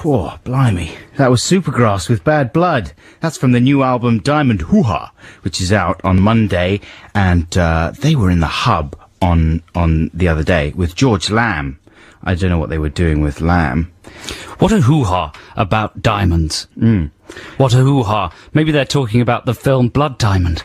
Oh, blimey. That was Supergrass with Bad Blood. That's from the new album Diamond Hoo-Ha, which is out on Monday. And they were in the Hub on the other day with George Lamb. I don't know what they were doing with Lamb. What a hoo-ha about diamonds. What a hoo-ha. Maybe they're talking about the film Blood Diamond.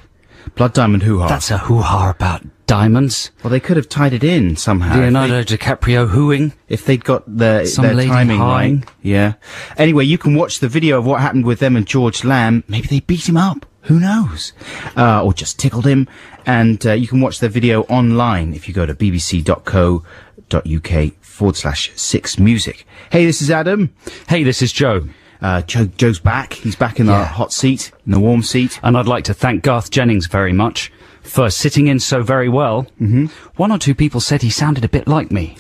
Blood Diamond Hoo-Ha. That's a hoo-ha about diamonds. Well, they could have tied it in somehow. Leonardo DiCaprio hooing. If they'd got their lady timing hawing. right. Yeah. Anyway, you can watch the video of what happened with them and George Lamb. Maybe they beat him up. Who knows? Or just tickled him. And you can watch the video online if you go to bbc.co.uk/6music. Hey, this is Adam. Hey, this is Joe. Joe's back. He's back in the hot seat, in the warm seat. And I'd like to thank Garth Jennings very much for sitting in so very well. One or two people said he sounded a bit like me.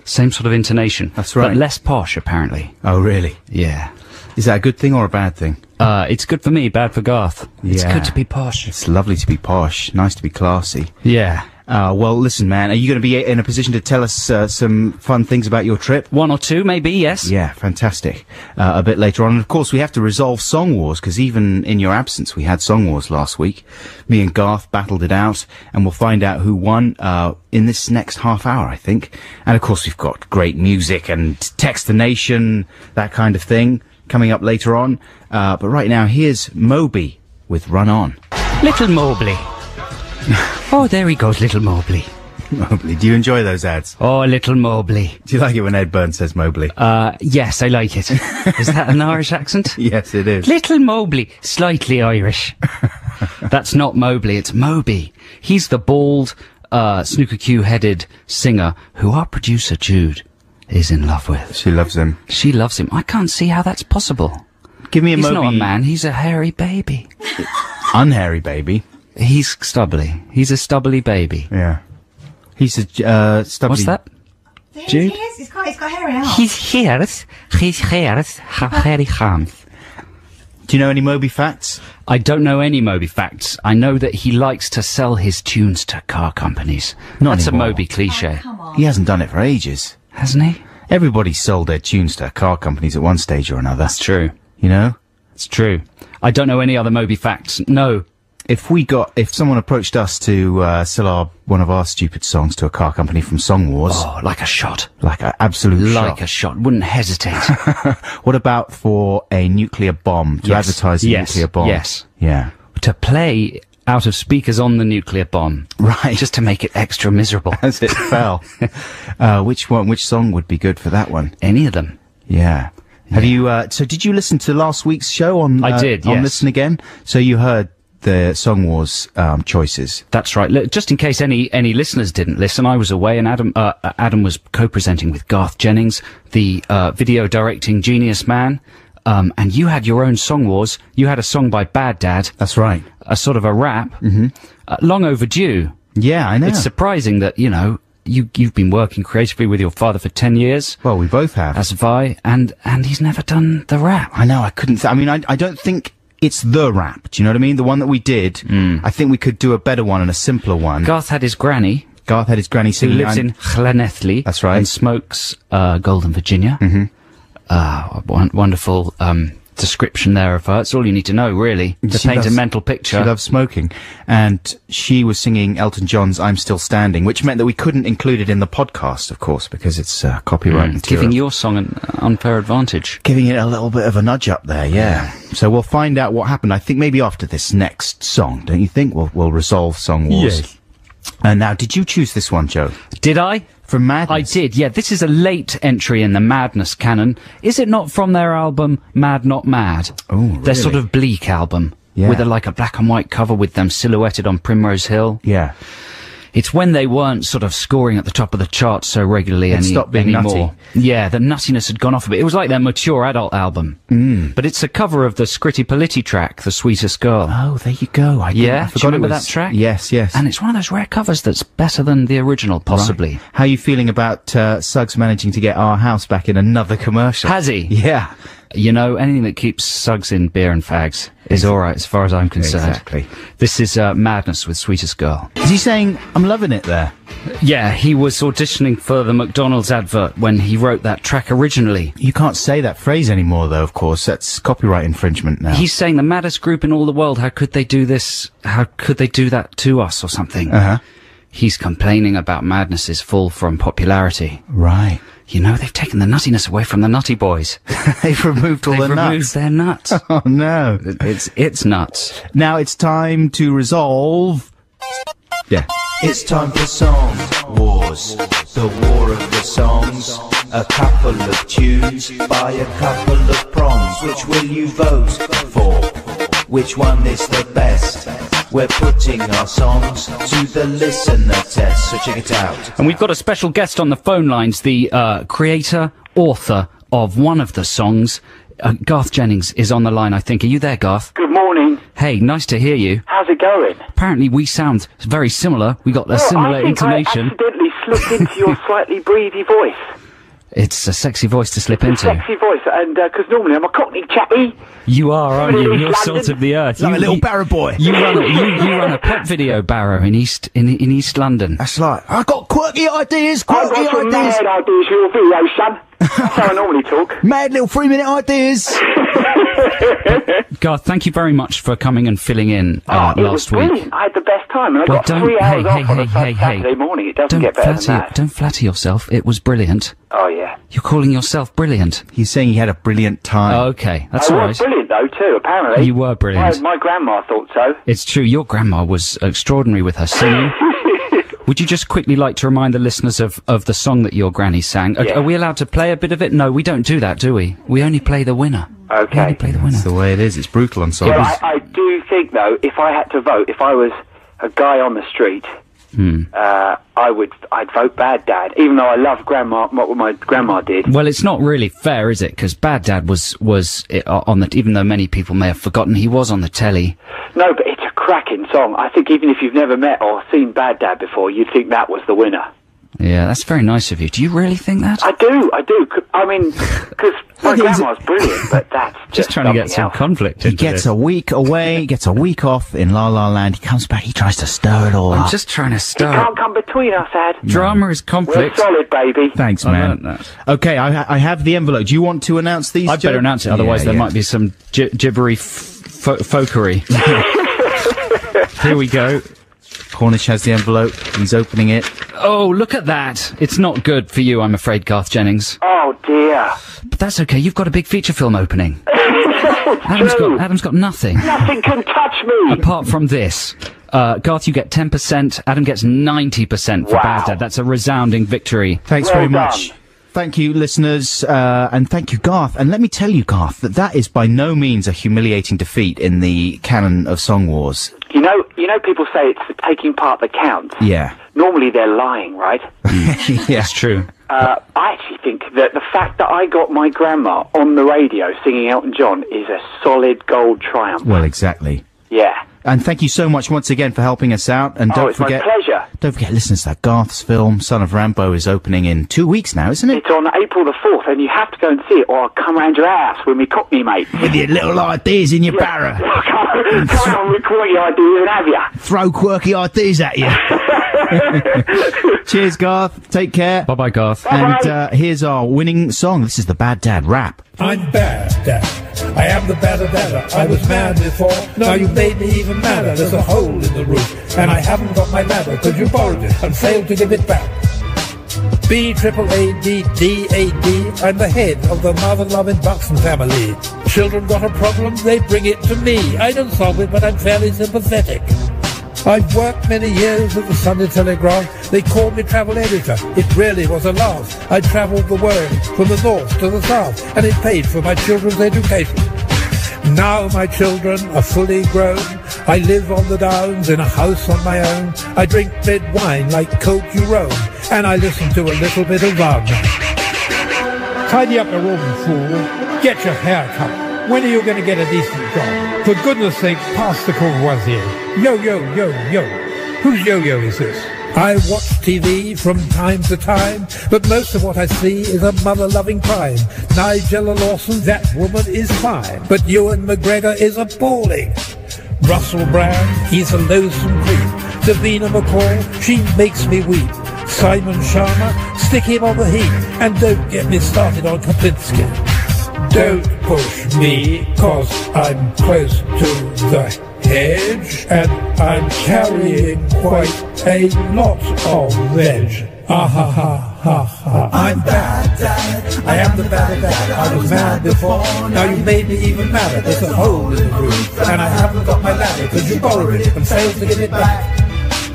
Same sort of intonation. That's right. But less posh, apparently. Oh, really? Yeah. Is that a good thing or a bad thing? It's good for me, bad for Garth. It's Yeah. good to be posh. It's lovely to be posh. Nice to be classy. Yeah. Well, listen, man, are you going to be in a position to tell us some fun things about your trip? One or two, maybe, yes. Yeah, fantastic. A bit later on. And, of course, we have to resolve Song Wars, because even in your absence, we had Song Wars last week. Me and Garth battled it out, and we'll find out who won in this next half hour, I think. And, of course, we've got great music and Text the Nation, that kind of thing, coming up later on. But right now, here's Moby with Run On. Little Mobley. Oh, there he goes, Little Mobley. Mobley. Do you enjoy those ads? Oh, Little Mobley. Do you like it when Ed Byrne says Mobley? Yes, I like it. Is that an Irish accent? Yes, it is. Little Mobley. Slightly Irish. That's not Mobley, it's Moby. He's the bald, snooker cue-headed singer who our producer, Jude, is in love with. She loves him. She loves him. I can't see how that's possible. Give me a He's Moby. not a man, he's a hairy baby. Unhairy baby. He's stubbly. He's a stubbly baby. Yeah. He's a stubby. What's that? Jude? He is. He's got hairy arms. He's hairs. He's hairs. Hairy arms. Do you know any Moby facts? I don't know any Moby facts. I know that he likes to sell his tunes to car companies. Not That's anymore. a Moby cliche. Come on. He hasn't done it for ages. Hasn't he? Everybody's sold their tunes to car companies at one stage or another. That's true. You know? It's true. I don't know any other Moby facts. No. If someone approached us to sell one of our stupid songs to a car company from Song Wars, Oh, like a shot. like an absolute Like shot. a shot. Wouldn't hesitate. What about for a nuclear bomb, to Yes. advertise a Yes. nuclear bomb? Yes. Yeah. To play out of speakers on the nuclear bomb. Right. Just to make it extra miserable. As it fell. Which song would be good for that one? Any of them. Yeah. Have you, so did you listen to last week's show on, I did, on yes. Listen Again? So you heard the Song Wars, choices. That's right. Look, just in case any listeners didn't listen, I was away and Adam was co-presenting with Garth Jennings, the video directing genius man. And you had your own Song Wars. You had a song by Bad Dad. That's right. A sort of a rap. Long overdue. Yeah, I know. It's surprising that, you've been working creatively with your father for 10 years. Well, we both have. As have I, and he's never done the rap. I know, I couldn't, I don't think it's the rap, do you know what I mean? The one that we did, I think we could do a better one and a simpler one. Garth had his granny, Garth had his granny who singing. lives in Llanelli. That's right. And smokes, Golden Virginia. Wonderful, description there of her. That's all you need to know, really, to paint a mental picture. She loves smoking. And she was singing Elton John's I'm Still Standing, which meant that we couldn't include it in the podcast, of course, because it's copyright material. Giving your song an unfair advantage. Giving it a little bit of a nudge up there, yeah. So we'll find out what happened. I think maybe after this next song, don't you think? We'll resolve Song Wars. Yes. And now, did you choose this one, Joe? Did I? From Madness? I did, yeah. This is a late entry in the Madness canon. Is it not from their album Mad Not Mad? Oh, really? Their sort of bleak album. Yeah. With a black and white cover with them silhouetted on Primrose Hill. Yeah. It's when they weren't sort of scoring at the top of the charts so regularly stopped being anymore. nutty. Yeah, the nuttiness had gone off a bit. It was like their mature adult album. But it's a cover of the Scritti Politti track, The Sweetest Girl. Oh, there you go. I Yeah? Do you forgot remember it was, that track? Yes, yes. And it's one of those rare covers that's better than the original, possibly. Right. How are you feeling about Suggs managing to get Our House back in another commercial? Has he? Yeah. You know, anything that keeps Suggs in beer and fags is alright as far as I'm concerned. Exactly. This is Madness with Sweetest Girl. Is he saying, I'm loving it there? Yeah, he was auditioning for the McDonald's advert when he wrote that track originally. You can't say that phrase anymore, though, of course. That's copyright infringement now. He's saying the maddest group in all the world, how could they do this? How could they do that to us or something? Uh-huh. He's complaining about Madness's fall from popularity. Right. You know, they've taken the nuttiness away from the Nutty Boys. They've removed all They've the nuts. removed their nuts. Oh, no. It's nuts. Now it's time to resolve... Yeah. It's time for Song Wars, the war of the songs. A couple of tunes by a couple of prongs. Which will you vote for? Which one is the best? We're putting our songs to the listener test, so check it out. And we've got a special guest on the phone lines, the creator, author of one of the songs. Garth Jennings is on the line, I think. Are you there, Garth? Good morning. Hey, nice to hear you. How's it going? Apparently we sound very similar. We got a similar I think intonation. I accidentally slipped into your slightly breathy voice. It's a sexy voice to slip into. Sexy voice, and because normally I'm a Cockney chappy. You are, aren't you? East You're London. salt of the earth. Like you, a little you- barrow boy. You run a pop video barrow in East London. That's like, I got quirky ideas, I've got some mad ideas for your video, son. That's how I normally talk. Mad little 3-minute ideas. Garth, thank you very much for coming and filling in It was last week. brilliant. I had the best time, and I Well, got 3 hours off on a hey. Saturday morning. It doesn't get better than that. Don't flatter yourself. It was brilliant. Oh, yeah. You're calling yourself brilliant. He's saying he had a brilliant time. Okay, that's I all was right. brilliant, though, too, apparently. You were brilliant. My grandma thought so. It's true. Your grandma was extraordinary with her singing. Would you just quickly like to remind the listeners of the song that your granny sang? Yeah. Are we allowed to play a bit of it? No, we don't do that, do we? We only play the winner. We Okay. only play the winner. That's the way it is. It's brutal on songs. Well, I do think, though, if I had to vote, if I was a guy on the street, I'd vote Bad Dad, even though I love what my grandma did. Well, it's not really fair, is it? Because Bad Dad was on the, even though many people may have forgotten, he was on the telly. No, but it's a cracking song. I think even if you've never met or seen Bad Dad before, you'd think that was the winner. Yeah, that's very nice of you. Do you really think that? I do. I mean, because my grandma's brilliant, but that's Just trying to get something some else. conflict He into gets this. a week away, gets a week off in La La Land. He comes back, he tries to stir it all I'm up. just trying to You stir. can't come between us, Ad. Drama is We're conflict. solid, baby. Thanks, I man. learnt that. Okay, I have the envelope. Do you want to announce these? I'd Joe? better announce it, otherwise Yeah, there might be some gibbery folkery. Here we go. Cornish has the envelope. He's opening it. Oh, look at that. It's not good for you, I'm afraid, Garth Jennings. Oh, dear. But that's okay, you've got a big feature film opening. True. Adam's got nothing. Nothing can touch me. Apart from this. Garth, you get 10%, Adam gets 90% for Wow. Bad Dad. That's a resounding victory. Thanks Well very done. much. Thank you, listeners, and thank you, Garth. And let me tell you, Garth, that is by no means a humiliating defeat in the canon of Song Wars. You know, people say it's the taking part that counts. Yeah. Normally they're lying, right? Yeah. That's true. I actually think that the fact that I got my grandma on the radio singing Elton John is a solid gold triumph. Well, exactly. Yeah. And thank you so much once again for helping us out. And don't It's forget, my pleasure. don't forget, listeners, that Garth's film, Son of Rambo, is opening in 2 weeks now, isn't it? It's on April the 4th, and you have to go and see it, or I'll come round your house with me Cockney, mate. With your little ideas in your barrow. Come on with quality ideas and have ya. Throw quirky ideas at you. Cheers, Garth. Take care. Bye-bye, Garth. And here's our winning song. This is the Bad Dad rap. I'm bad, Dad. I am the badder dadder. I was mad before. Now you made me even madder. There's a hole in the roof, and I haven't got my ladder because you borrowed it and failed to give it back. B-triple-A-D-D-A-D. I'm the head of the mother-loving Buxton family. Children got a problem, they bring it to me. I don't solve it, but I'm fairly sympathetic. I've worked many years at the Sunday Telegraph. They called me travel editor. It really was a laugh. I travelled the world from the north to the south, and it paid for my children's education. Now my children are fully grown. I live on the downs in a house on my own. I drink red wine like Coke you roam, and I listen to a little bit of Wagner. Tidy up the room, fool. Get your hair cut. When are you going to get a decent job? For goodness sake, pass the courvoisier. Yo, yo, yo, yo. Whose yo-yo is this? I watch TV from time to time, but most of what I see is a mother-loving crime. Nigella Lawson, that woman is fine, but Ewan McGregor is appalling. Russell Brand, he's a loathsome creep. Davina McCall, she makes me weep. Simon Sharma, stick him on the heap. And don't get me started on Kaplinsky. Don't push me, 'cause I'm close to the hedge, and I'm carrying quite a lot of veg. Ah ha ha ha ha. I'm bad, Dad. I am the bad dad. I was mad before. Now you made me even madder. There's a hole in the roof, and I haven't got my ladder, 'cause you borrowed it and failed to give it back.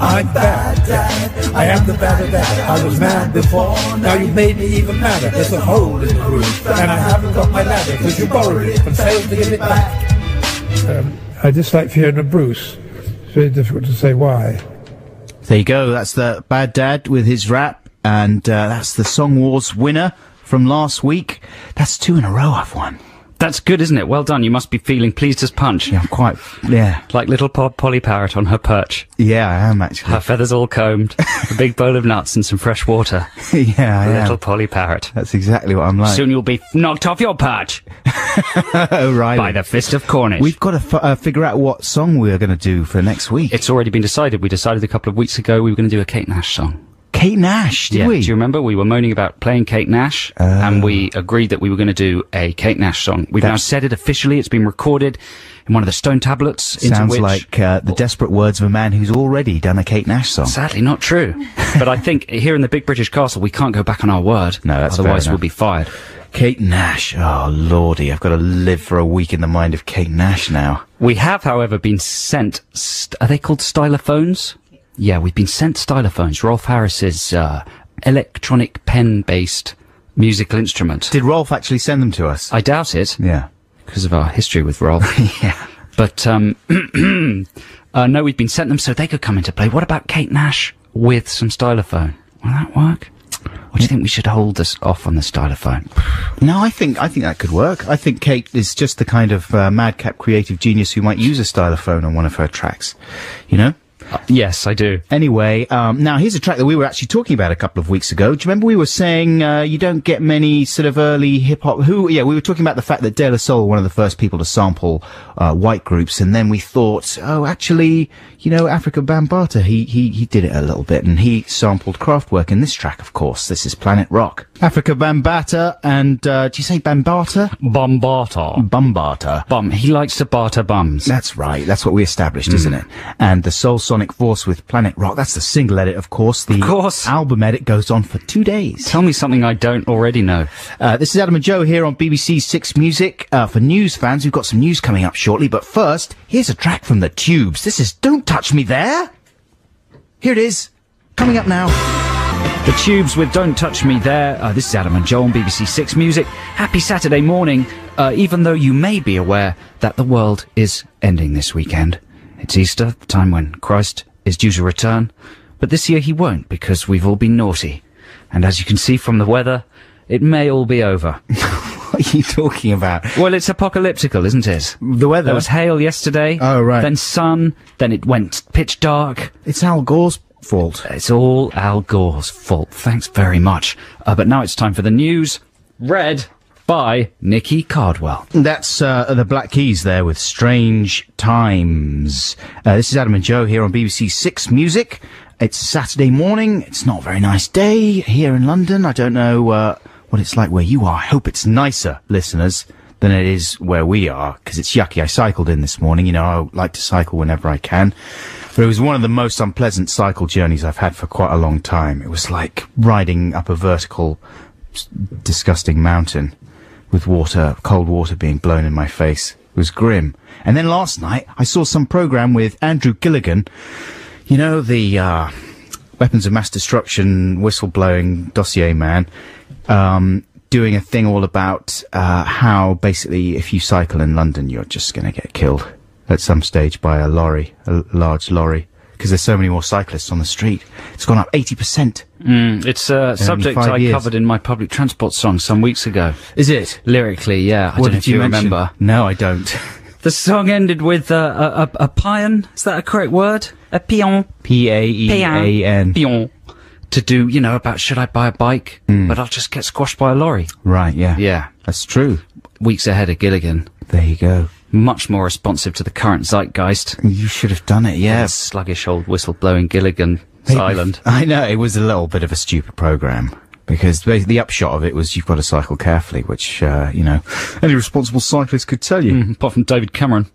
I'm bad, Dad. I am the bad dad. I was mad before. Now you made me even madder. There's a hole in the roof, and I haven't got my ladder, 'cause you borrowed it and failed to give it back. I dislike Fiona Bruce. It's very difficult to say why. There you go. That's the Bad Dad with his rap, and that's the Song Wars winner from last week. That's 2 in a row I've won. That's good, isn't it? Well done. You must be feeling pleased as punch. Yeah, I'm quite. Yeah, Like little Polly Parrot on her perch. yeah, I am actually. Her feathers all combed, a big bowl of nuts and some fresh water. Yeah, I Little am. Polly Parrot. That's exactly what I'm like. Soon you'll be knocked off your perch Oh, right. by the fist of Cornish. We've got to figure out what song we're going to do for next week. It's already been decided. We decided a couple of weeks ago we were going to do a Kate Nash song. Kate Nash, did we? Do you remember? We were moaning about playing Kate Nash, and we agreed that we were going to do a Kate Nash song. We've now said it officially. It's been recorded in one of the stone tablets. Sounds into which, like the desperate words of a man who's already done a Kate Nash song. Sadly, not true. But I think here in the Big British Castle, we can't go back on our word. No, that's fair otherwise enough. we'll be fired. Kate Nash. Oh, lordy, I've got to live for a week in the mind of Kate Nash now. We have, however, been sent. Are they called stylophones? Yeah, we've been sent stylophones. Rolf Harris's electronic pen-based musical instrument. Did Rolf actually send them to us? I doubt it, Yeah. because of our history with Rolf. Yeah. But no, we've been sent them so they could come into play. What about Kate Nash with some stylophone? Will that work? Or do you think we should hold us off on the stylophone? No, I think that could work. I think Kate is just the kind of madcap creative genius who might use a stylophone on one of her tracks. You know? Yes, I do. Anyway, now here's a track that we were actually talking about a couple of weeks ago. Do you remember we were saying you don't get many sort of early hip-hop... we were talking about the fact that De La Soul, one of the first people to sample white groups, and then we thought, oh, actually, you know, Africa Bambaataa, he did it a little bit, and he sampled Kraftwerk in this track, of course. This is Planet Rock. Africa Bambaataa, and do you say Bambaataa? Bambaataa. Bambaataa. Bum. He likes to barter bums. That's right. That's what we established, isn't it? And the Soul Sonic Force with Planet Rock. That's the single edit, of course. The album edit goes on for 2 days. Tell me something I don't already know. This is Adam and Joe here on BBC Six Music. For news fans, we've got some news coming up shortly. But first, here's a track from the Tubes. This is Don't Touch Me There. Here it is. Coming up now. The Tubes with Don't Touch Me There. This is Adam and Joe on BBC Six Music. Happy Saturday morning, even though you may be aware that the world is ending this weekend. It's Easter, the time when Christ is due to return. But this year he won't, because we've all been naughty. And as you can see from the weather, it may all be over. What are you talking about? Well, it's apocalyptical, isn't it? The weather? There was hail yesterday. Oh, right. Then sun. Then it went pitch dark. It's Al Gore's fault. It's all Al Gore's fault. Thanks very much. But now it's time for the news. Read by Nicky Cardwell. That's the Black Keys there with Strange Times. This is Adam and Joe here on BBC Six Music. It's Saturday morning. It's not a very nice day here in London. I don't know what it's like where you are. I hope it's nicer, listeners, than it is where we are, because it's yucky. I cycled in this morning. You know, I like to cycle whenever I can. But it was one of the most unpleasant cycle journeys I've had for quite a long time. It was like riding up a vertical, disgusting mountain with water, cold water being blown in my face. It was grim. And then last night, I saw some programme with Andrew Gilligan, you know, the weapons of mass destruction whistleblowing dossier man, doing a thing all about how basically if you cycle in London, you're just going to get killed at some stage by a lorry, a large lorry, because there's so many more cyclists on the street. It's gone up 80%. It's a subject I covered in my public transport song some weeks ago. Is it? Lyrically, yeah. I don't know if you remember. No, I don't. The song ended with a paean. Is that a correct word? a peon. P-A-E-A-N. Peon. To do, about should I buy a bike? But I'll just get squashed by a lorry. Right, yeah. Yeah. That's true. Weeks ahead of Gilligan. There you go. Much more responsive to the current zeitgeist. You should have done it, yeah. That sluggish old whistle-blowing Gilligan's Island. I know, it was a little bit of a stupid programme. Because the upshot of it was you've got to cycle carefully, which, any responsible cyclist could tell you. Apart from David Cameron,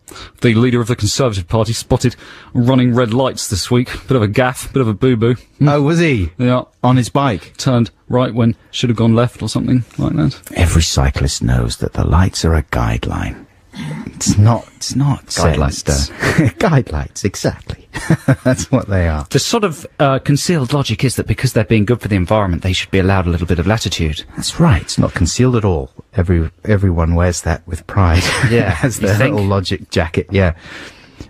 the leader of the Conservative Party, spotted running red lights this week. Bit of a gaff, bit of a boo-boo. Oh, was he? Yeah. On his bike? Turned right when should have gone left or something like that. Every cyclist knows that the lights are a guideline. It's not Guidelights. Guidelights, exactly. That's what they are. The sort of concealed logic is that because they're being good for the environment, they should be allowed a little bit of latitude. That's right. It's not concealed at all. Everyone wears that with pride. Yeah, as you their think? little logic jacket. Yeah.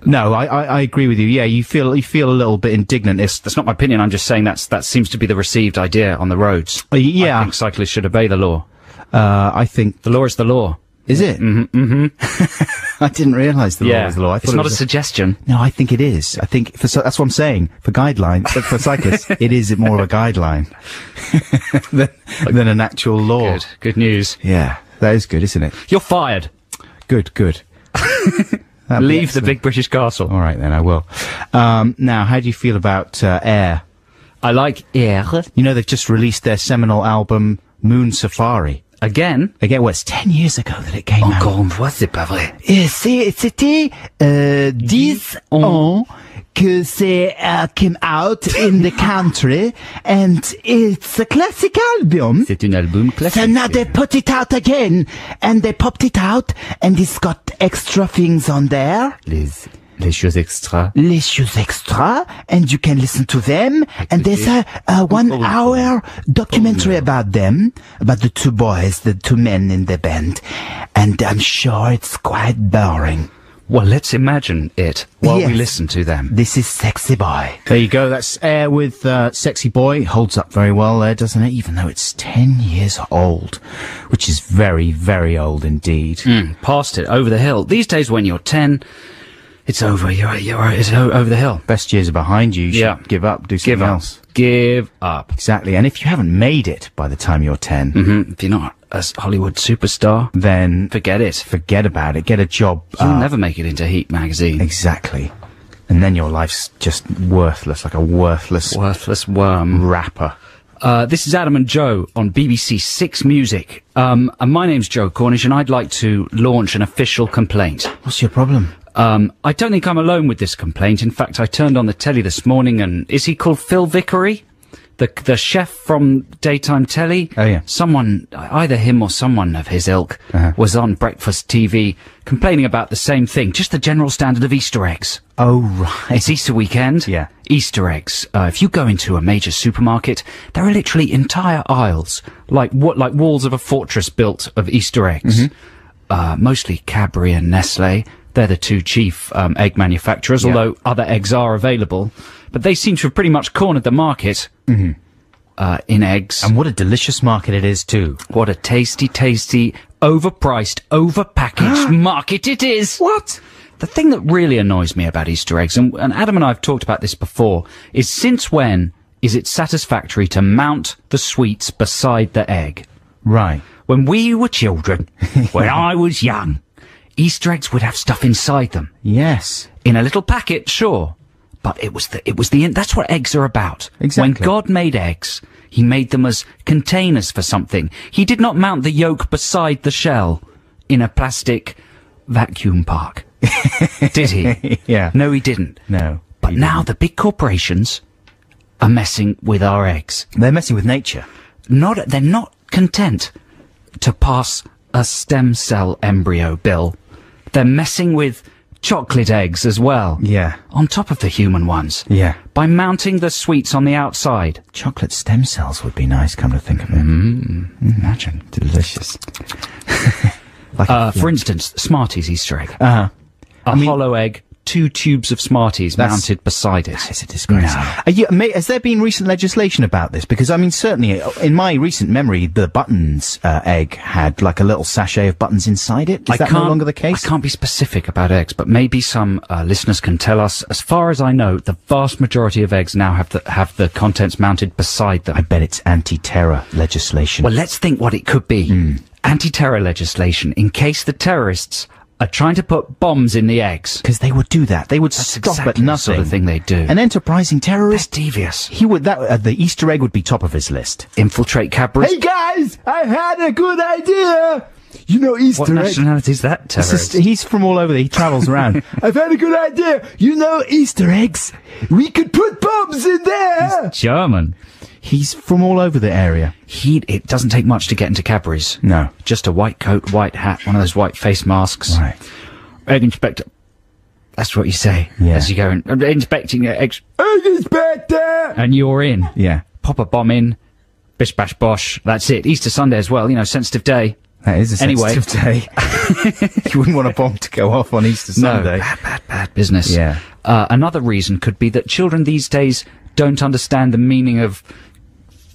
No, I agree with you. Yeah, you feel a little bit indignant. That's not my opinion. I'm just saying that seems to be the received idea on the roads. Yeah. I think cyclists should obey the law. I think. The law is the law. Is it? Mm-hmm. I didn't realise the law was the law. I thought it's not it was a suggestion. No, I think it is. I think that's what I'm saying. For guidelines, for cyclists, it is more of a guideline than an actual law. Good news. Yeah, that is good, isn't it? You're fired. Good. Leave the big British castle. All right, then, I will. Now, how do you feel about Air? I like Air. They've just released their seminal album, Moon Safari. Again, well, it's 10 years ago that it came out. Encore une fois, c'est pas vrai. C'était 10 ans que c'est came out in the country, and it's a classic album. C'est un album classique. So now they put it out again, and they popped it out, and it's got extra things on there. Les choses extra. Les choses extra, and you can listen to them. And there's a 1 hour documentary about them, about the two boys, the two men in the band. And I'm sure it's quite boring. Well, let's imagine it while we Yes. listen to them. This is Sexy Boy. There you go. That's Air with Sexy Boy. Holds up very well there, doesn't it? Even though it's 10 years old, which is very, very old indeed. Past it, over the hill. These days when you're 10, it's over. It's over the hill. Best years are behind you. You should Yeah. give up, do something else. Give up. Exactly. And if you haven't made it by the time you're 10, If you're not a Hollywood superstar, then forget it. forget about it. Get a job. You'll never make it into Heat magazine. Exactly. And then your life's just worthless, like a worthless Worthless worm. rapper. This is Adam and Joe on BBC Six Music. And my name's Joe Cornish, and I'd like to launch an official complaint. What's your problem? I don't think I'm alone with this complaint. In fact, I turned on the telly this morning, and is he called Phil Vickery? The chef from daytime telly? Oh, yeah. Someone, either him or someone of his ilk, was on breakfast TV complaining about the same thing, just the general standard of Easter eggs. Oh, right. It's Easter weekend. Yeah. Easter eggs. If you go into a major supermarket, there are literally entire aisles, like walls of a fortress built of Easter eggs. Mostly Cadbury and Nestle. They're the two chief egg manufacturers, although other eggs are available. But they seem to have pretty much cornered the market in eggs. And what a delicious market it is, too. What a tasty, overpriced, overpackaged market it is. What? The thing that really annoys me about Easter eggs, and Adam and I have talked about this before, is since when is it satisfactory to mount the sweets beside the egg? Right. When we were children, when I was young, Easter eggs would have stuff inside them. Yes. In a little packet, sure. But that's what eggs are about. Exactly. When God made eggs, he made them as containers for something. He did not mount the yolk beside the shell in a plastic vacuum park. Did he? Yeah. No, he didn't. No. But now the big corporations are messing with our eggs. They're messing with nature. They're not content to pass a stem cell embryo bill. They're messing with chocolate eggs as well. Yeah. On top of the human ones. Yeah. By mounting the sweets on the outside. Chocolate stem cells would be nice, come to think of it. Imagine. Delicious. For instance, Smarties Easter egg. Uh-huh. A hollow egg, 2 tubes of Smarties mounted beside it. It's a disgrace. Has there been recent legislation about this? Because, I mean, certainly, in my recent memory, the Buttons egg had, like, a little sachet of buttons inside it. Is that no longer the case? I can't be specific about eggs, but maybe some listeners can tell us. As far as I know, the vast majority of eggs now have the contents mounted beside them. I bet it's anti-terror legislation. Well, let's think what it could be. Anti-terror legislation, in case the terrorists are trying to put bombs in the eggs. Because they would do that. They would That's stop exactly at nothing. the sort of thing they do. An enterprising terrorist. That's devious. He would, the Easter egg would be top of his list. Infiltrate Cadbury's. Hey guys, I had a good idea. You know Easter What egg. nationality is that terrorist? He's from all over. He travels around. I've had a good idea. You know Easter eggs. We could put bombs in there. German. He's from all over the area. It doesn't take much to get into Cadbury's. No. Just a white coat, white hat, one of those white face masks. Right. Egg inspector. That's what you say as you go in. I'm inspecting your eggs. Egg inspector. And you're in. Yeah. Pop a bomb in. Bish bash bosh. That's it. Easter Sunday as well. You know, sensitive day. That is a sensitive day. You wouldn't want a bomb to go off on Easter Sunday. No, bad business. Yeah. Another reason could be that children these days don't understand the meaning of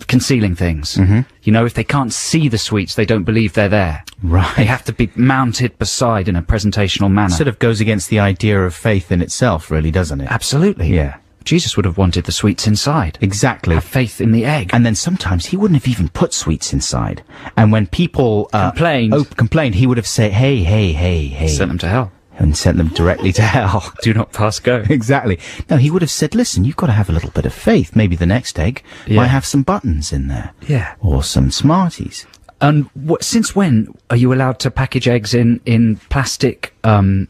concealing things. You know, if they can't see the sweets, they don't believe they're there. Right. They have to be mounted beside in a presentational manner. Sort of goes against the idea of faith in itself, really, doesn't it? Absolutely. Yeah. Jesus would have wanted the sweets inside. Exactly. Have faith in the egg. And then sometimes he wouldn't have even put sweets inside. And when people complained, he would have said, hey. Sent them to hell. And sent them directly to hell. Do not pass go. Exactly. No, he would have said, listen, you've got to have a little bit of faith. Maybe the next egg might have some buttons in there. Yeah. Or some Smarties. And since when are you allowed to package eggs in plastic vacuum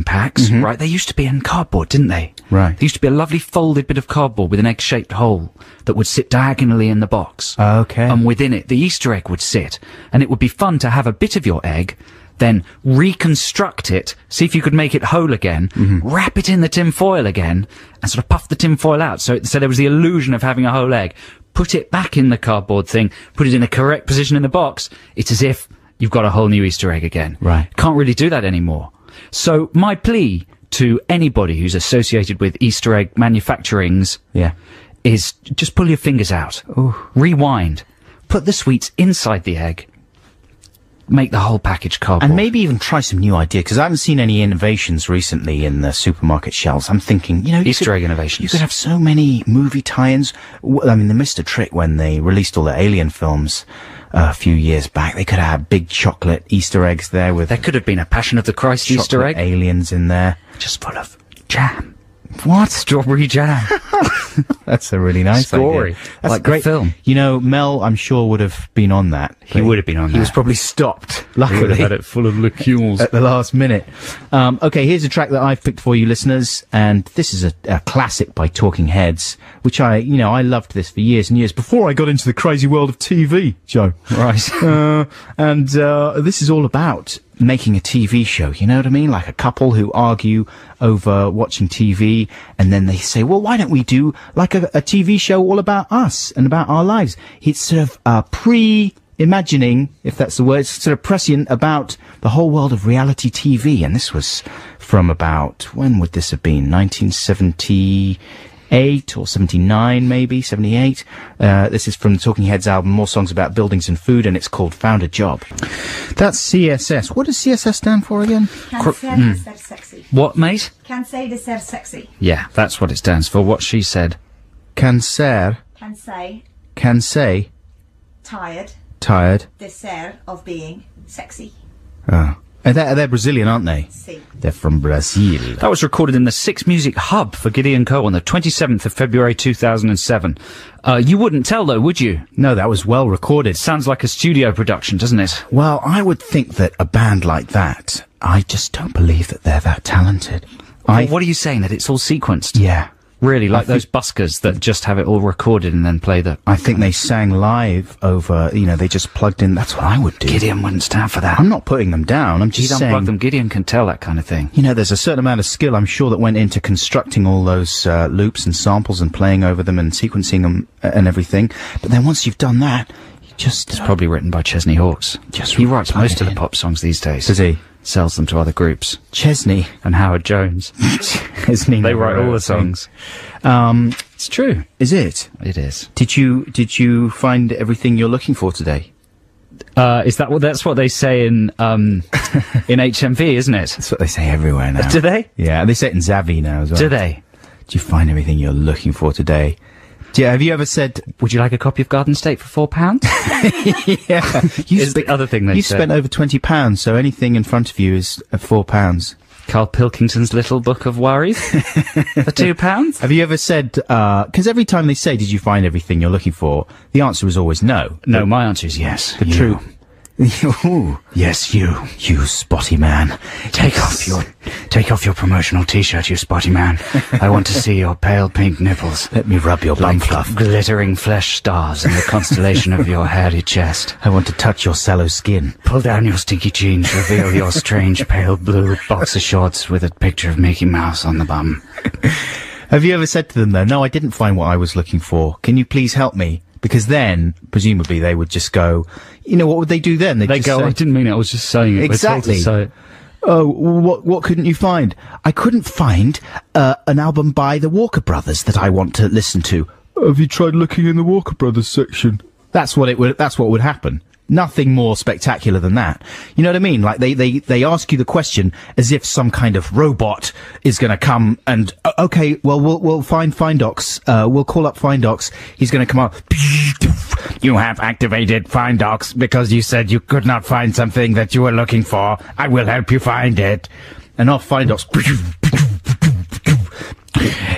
packs? Right, they used to be in cardboard, didn't they? Right. There used to be a lovely folded bit of cardboard with an egg-shaped hole that would sit diagonally in the box. Okay. And within it, the Easter egg would sit. And it would be fun to have a bit of your egg, then reconstruct it, see if you could make it whole again, wrap it in the tin foil again, and sort of puff the tin foil out so there was the illusion of having a whole egg. Put it back in the cardboard thing, put it in the correct position in the box. It's as if you've got a whole new Easter egg again. Right. Can't really do that anymore. So my plea to anybody who's associated with Easter egg manufacturings is just pull your fingers out. Ooh. Rewind. Put the sweets inside the egg. Make the whole package cardboard. And maybe even try some new idea, because I haven't seen any innovations recently in the supermarket shelves. I'm thinking, you know... Easter egg innovations. You could have so many movie tie-ins. I mean, they missed a trick when they released all the Alien films a few years back. They could have big chocolate Easter eggs there with... There could have been a Passion of the Christ Easter egg. aliens in there. Just full of jam. What? Strawberry jam. That's a really nice Story. idea. That's Like a great the film. You know, Mel, I'm sure, would have been on that. He would have been on He was that. probably stopped, He would have luckily, had it full of liqueurs. at the last minute. Okay, here's a track that I've picked for you, listeners, and this is a classic by Talking Heads, which I loved this for years and years, before I got into the crazy world of TV, Joe. Right. And this is all about making a TV show, you know what I mean? Like a couple who argue over watching TV, and then they say, well, why don't we do like a TV show all about us and about our lives? It's sort of pre-imagining, if that's the word, it's sort of prescient about the whole world of reality TV. And this was from about, when would this have been? 1978 or 79, maybe 78. This is from the Talking Heads album, More Songs About Buildings and Food, and it's called Found a Job. That's CSS. What does CSS stand for again? Cancer ser sexy. What, mate? Cancer de ser sexy. Yeah, that's what it stands for. What she said. Cancer. Can say tired, Tired. de ser of being sexy. Oh. They're Brazilian, aren't they? See. They're from Brazil. That was recorded in the Six Music Hub for Gideon Co on the 27th of February 2007. You wouldn't tell, though, would you? No, that was well recorded. Sounds like a studio production, doesn't it? Well, I would think that a band like that, I just don't believe that they're that talented. What are you saying, that it's all sequenced? Yeah. Really, like those buskers that just have it all recorded and then play the... I think they sang live over, they just plugged in. That's what I would do. Gideon wouldn't stand for that. I'm not putting them down. I'm He'd just unplug saying... them. Gideon can tell that kind of thing. There's a certain amount of skill, I'm sure, that went into constructing all those loops and samples and playing over them and sequencing them and everything. But then once you've done that, you just... It's probably written by Chesney Hawkes. Just he writes plug most it of the in. pop songs these days. Does he? sells them to other groups. Chesney. And Howard Jones. Chesney. They write all the songs. It's true. Is it? It is. Did you find everything you're looking for today? That's what they say in HMV, isn't it? That's what they say everywhere now. Do they? Yeah, they say it in Zavi now as well. Do they? Did you find everything you're looking for today? Have you ever said, would you like a copy of Garden State for £4? yeah. Is the other thing they You say. spent over £20, so anything in front of you is £4. Carl Pilkington's Little Book of Worries for £2? Have you ever said, because every time they say, did you find everything you're looking for, the answer is always no. No, my answer is yes. The true. Yes, you spotty man. take off your promotional T-shirt, you spotty man. I want to see your pale pink nipples. Let me rub your bum fluff. Glittering flesh stars in the constellation of your hairy chest. I want to touch your sallow skin. Pull down your stinky jeans, reveal your strange pale blue boxer shorts with a picture of Mickey Mouse on the bum. Have you ever said to them, though, no, I didn't find what I was looking for. Can you please help me? Because then, presumably, they would just go, what would they do then? They go, say, I didn't mean it, I was just saying it. Exactly. So, oh, what couldn't you find? I couldn't find an album by the Walker Brothers that I want to listen to. Have you tried looking in the Walker Brothers section? That's what would happen. Nothing more spectacular than that. You know what I mean? Like, they ask you the question as if some kind of robot is gonna come and, okay, well, we'll find Findocs. We'll call up Findocs. He's gonna come up. You have activated Findocs because you said you could not find something that you were looking for. I will help you find it. And off Findocs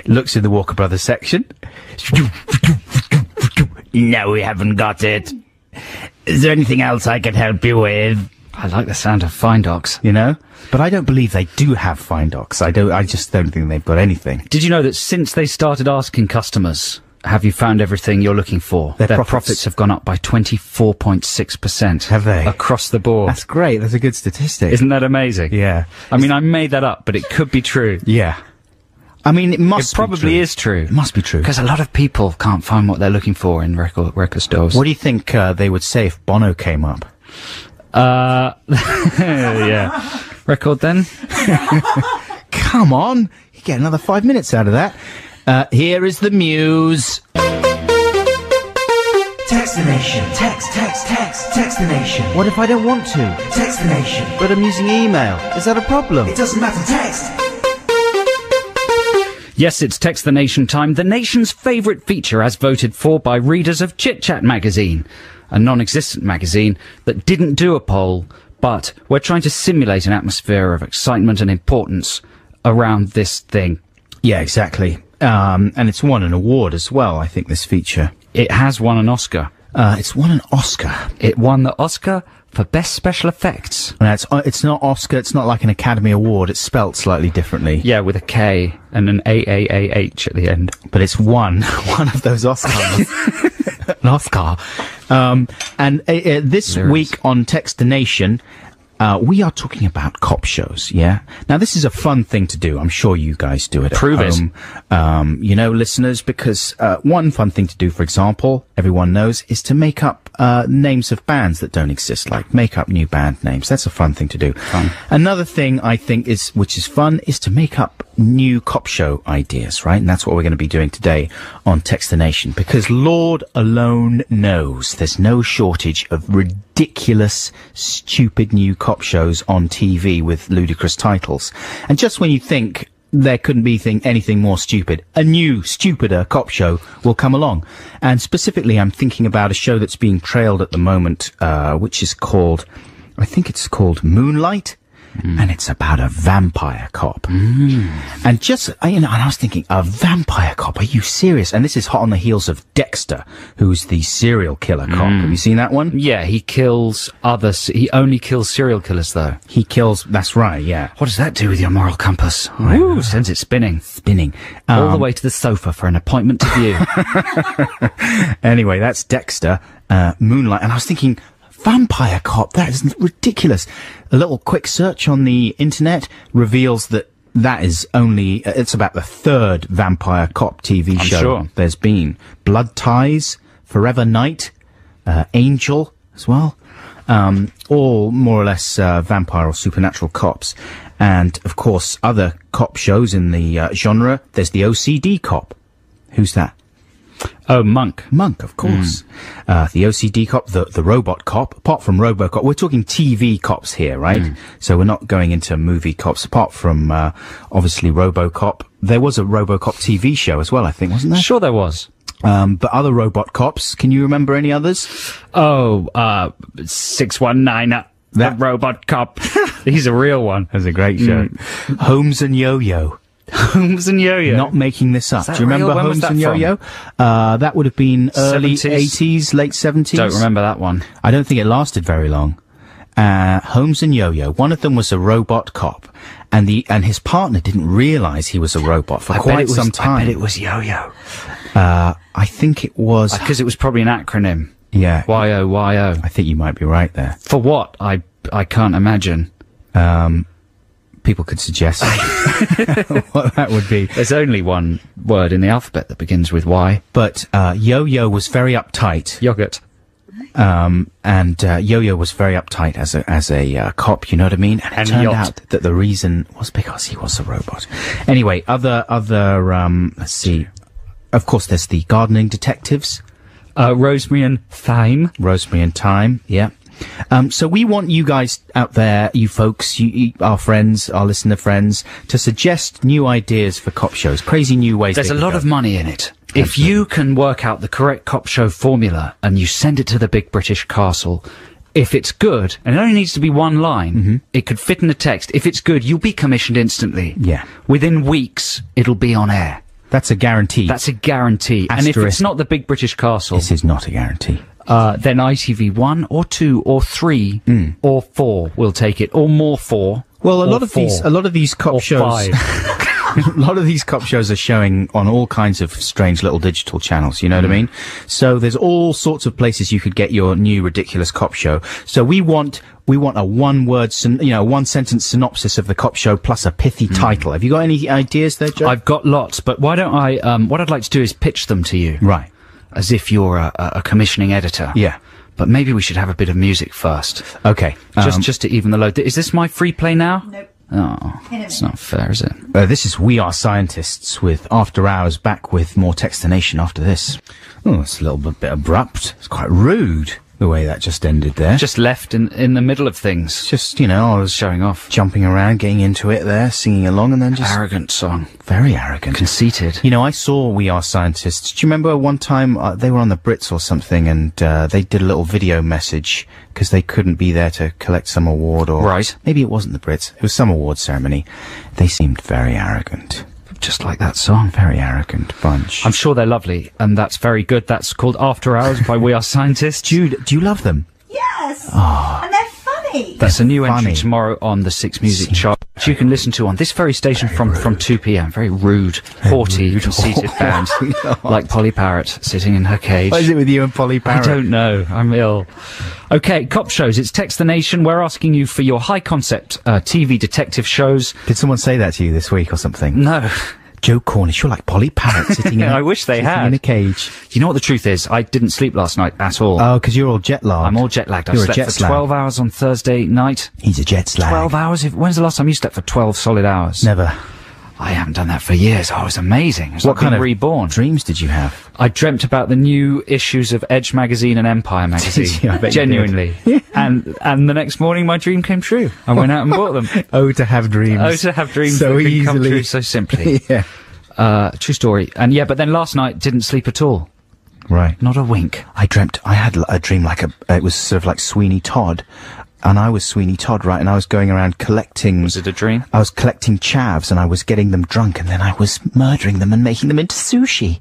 looks in the Walker Brothers section. No, we haven't got it. Is there anything else I can help you with? I like the sound of Findocs. But I don't believe they do have Findocs. I just don't think they've got anything. Did you know that since they started asking customers, have you found everything you're looking for? Their profits have gone up by 24.6%. Have they? Across the board. That's great. That's a good statistic. Isn't that amazing? Yeah. I mean, I made that up, but it could be true. Yeah. I mean, it must It probably is true. It must be true. Because a lot of people can't find what they're looking for in record stores. What do you think they would say if Bono came up? Yeah. Record then? Come on. You get another 5 minutes out of that. Here is the Muse. Text the nation. Text the nation. What if I don't want to? Text the nation. But I'm using email. Is that a problem? It doesn't matter, text. Yes, it's Text the Nation time, the nation's favourite feature as voted for by readers of Chit Chat magazine, a non-existent magazine that didn't do a poll, but we're trying to simulate an atmosphere of excitement and importance around this thing. Yeah, exactly. And it's won an award as well, I think, this feature. It has won an Oscar. It's won an Oscar. It won the Oscar for Best Special Effects. No, it's not Oscar, it's not like an Academy Award, it's spelt slightly differently. Yeah, with a K and an AAAH at the end. But it's one of those Oscars. An Oscar. And this week on Text the Nation, we are talking about cop shows, yeah? Now, this is a fun thing to do. I'm sure you guys do it at home. Listeners, because one fun thing to do, for example, everyone knows, is to make up names of bands that don't exist, like make up new band names. That's a fun thing to do. Another thing I think which is fun, is to make up new cop show ideas, right? And that's what we're going to be doing today on Text the Nation, because Lord alone knows there's no shortage of ridiculous, stupid new cop shows on TV with ludicrous titles. And just when you think there couldn't be anything more stupid, a new, stupider cop show will come along. And specifically, I'm thinking about a show that's being trailed at the moment, which is called, I think it's called Moonlight. And it's about a vampire cop. And and I was thinking, a vampire cop? Are you serious? And this is hot on the heels of Dexter, who's the serial killer cop. Have you seen that one? Yeah, he only kills serial killers, though. That's right, yeah. What does that do with your moral compass? Ooh, sends it spinning. All the way to the sofa for an appointment to view. Anyway, that's Dexter, Moonlight. And I was thinking, vampire cop, that is ridiculous. A little quick search on the internet reveals that is it's about the third vampire cop TV show there's been. Blood Ties, Forever Night, Angel as well. all more or less vampire or supernatural cops. And, of course, other cop shows in the genre. There's the OCD cop. Who's that? Oh, Monk. Monk, of course. The OCD cop, the robot cop. Apart from RoboCop, we're talking TV cops here, right? So we're not going into movie cops. Apart from, obviously, RoboCop. There was a RoboCop TV show as well, I think, wasn't there? Sure there was. But other robot cops, can you remember any others? Oh, 619, the robot cop. He's a real one. That's a great show. Holmes and Yo-Yo. Holmes and Yo-Yo. Not making this up. Is that Do you remember real? When was Holmes that and from? Yo-Yo? That would have been early 80s, late 70s. Don't remember that one. I don't think it lasted very long. Holmes and Yo-Yo. One of them was a robot cop, and his partner didn't realise he was a robot for quite some time. I bet it was Yo-Yo. I think it was. Because it was probably an acronym. Yeah. Y-O-Y-O. I think you might be right there. For what? I can't imagine. People could suggest what that would be. There's only one word in the alphabet that begins with Y. But Yo-Yo was very uptight. Yogurt. And Yo-Yo was very uptight as a cop, you know what I mean? And it turned out that the reason was because he was a robot. Anyway, other let's see. Of course, there's the gardening detectives. Rosemary and Thyme. Rosemary and Thyme, yeah. So we want you guys out there, you folks, our friends, our listener friends, to suggest new ideas for cop shows, crazy new ways. There's a lot of money in it. If Absolutely. you can work out the correct cop show formula and you send it to the Big British Castle, if it's good, and it only needs to be one line, it could fit in a text. If it's good, you'll be commissioned instantly. Yeah. Within weeks, it'll be on air. That's a guarantee. That's a guarantee. And if it's not the Big British Castle... This is not a guarantee. Then ITV 1 or 2 or 3 or 4 will take it, or more 4. Well, a lot of these cop shows, 5. a lot of these cop shows are showing on all kinds of strange little digital channels. You know what I mean? So there's all sorts of places you could get your new ridiculous cop show. So we want a one-word, one-sentence synopsis of the cop show plus a pithy title. Have you got any ideas there, Joe? I've got lots, but why don't I? What I'd like to do is pitch them to you. Right. As if you're a commissioning editor. Yeah. But maybe we should have a bit of music first. Okay. Just to even the load. Is this my free play now? Nope. Oh, it's not fair, is it? This is We Are Scientists with After Hours, back with more Textination after this. Oh, it's a little bit abrupt. It's quite rude, the way that just ended there. Just left in the middle of things. Just, I was showing off. Jumping around, getting into it there, singing along, and then just... Arrogant song. Very arrogant. Conceited. I saw We Are Scientists. Do you remember one time they were on the Brits or something, and they did a little video message because they couldn't be there to collect some award, or... Right. Maybe it wasn't the Brits. It was some award ceremony. They seemed very arrogant. Just like that song. Very arrogant bunch. I'm sure they're lovely, and that's very good. That's called After Hours by We Are Scientists. Jude, do you love them? Yes. Oh. And they're funny. That's a new entry funny. tomorrow on the Six Music chart, which you can listen to on this very station from 2 p.m. Very rude, haughty, conceited band, like Polly Parrott sitting in her cage. What is it with you and Polly Parrott? I don't know. I'm ill. Okay, cop shows. It's Text the Nation. We're asking you for your high-concept TV detective shows. Did someone say that to you this week or something? No. Joe Cornish, you're like Polly Parrott sitting in I wish they had. in a cage. You know what the truth is? I didn't sleep last night at all. Oh, because you're all jet lagged. I'm all jet lagged. I You're a slept jet for slag. 12 hours on Thursday night. He's a jet slag. 12 hours? When's the last time you slept for 12 solid hours? Never. I haven't done that for years. Oh, it was amazing. It was What like kind being of reborn. dreams did you have? I dreamt about the new issues of Edge magazine and Empire magazine. you? I bet you Genuinely. And the next morning my dream came true. I went out and bought them. Oh, to have dreams. Oh, to have dreams so that can come easily. true so simply. Yeah. True story. And yeah, but then last night didn't sleep at all. Right. Not a wink. I had a dream like it was sort of like Sweeney Todd. And I was Sweeney Todd, right? And I was going around collecting... Was it a dream? I was collecting chavs and I was getting them drunk and then I was murdering them and making them into sushi.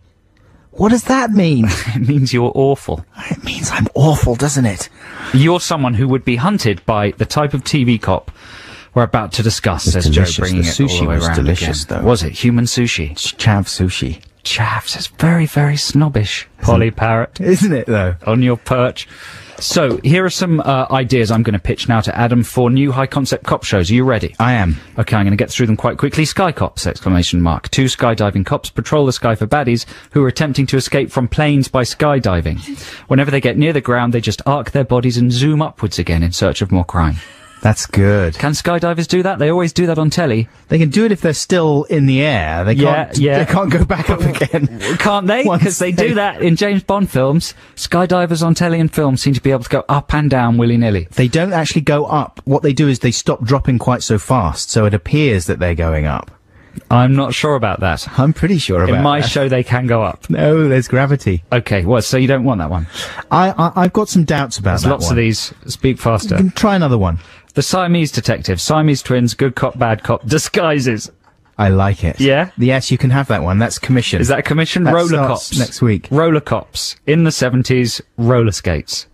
What does that mean? It means you're awful. It means I'm awful, doesn't it? You're someone who would be hunted by the type of TV cop we're about to discuss, says Joe, delicious. bringing The it all sushi the way was around delicious, again. though. Was it? Human sushi? Chav sushi. Chavs is very, very snobbish. Polly Parrott. Isn't it, though? On your perch. So, here are some ideas I'm going to pitch now to Adam for new high-concept cop shows. Are you ready? I am. Okay, I'm going to get through them quite quickly. Sky Cops! Exclamation mark. 2 skydiving cops patrol the sky for baddies who are attempting to escape from planes by skydiving. Whenever they get near the ground, they just arc their bodies and zoom upwards again in search of more crime. That's good. Can skydivers do that? They always do that on telly. They can do it if they're still in the air. They can't. Yeah. They can't go back up again. Can't they? Because they do that in James Bond films. Skydivers on telly and film seem to be able to go up and down willy-nilly. They don't actually go up. What they do is they stop dropping quite so fast, so it appears that they're going up. I'm not sure about that. I'm pretty sure about In my that. show, they can go up. No, there's gravity. Okay, well, so you don't want that one. I've got some doubts about There's that lots one. of these. Speak faster. You can try another one. The Siamese Detective. Siamese twins, good cop, bad cop, disguises. I like it. Yeah? Yes, you can have that one. That's commission. Is that a commission? That Roller starts cops. next week. Roller cops. In the 70s, roller skates.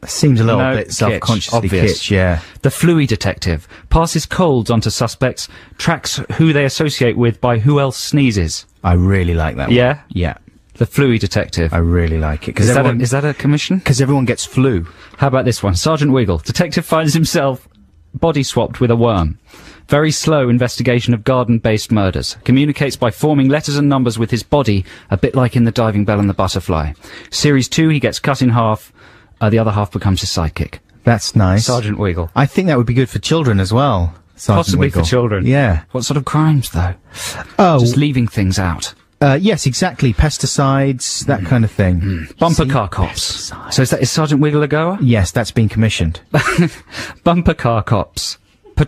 Seems a little No, bit self-consciously obvious. kitsch, yeah. The Fluey Detective. Passes colds onto suspects, tracks who they associate with by who else sneezes. I really like that one. Yeah? Yeah. The Fluey Detective. I really like it. Is that a commission? Because everyone gets flu. How about this one? Sergeant Wiggle. Detective finds himself body swapped with a worm. Very slow investigation of garden-based murders. Communicates by forming letters and numbers with his body, a bit like in The Diving Bell and the Butterfly. Series 2, he gets cut in half. The other half becomes his sidekick. That's nice. Sergeant Wiggle. I think that would be good for children as well. Sergeant Possibly Wiggle. for children. Yeah. What sort of crimes, though? Oh, Just leaving things out. yes, exactly. Pesticides, that kind of thing. Bumper See? car cops. Pesticides. So is Sergeant Wiggle a goer? Yes, that's been commissioned. Bumper car cops.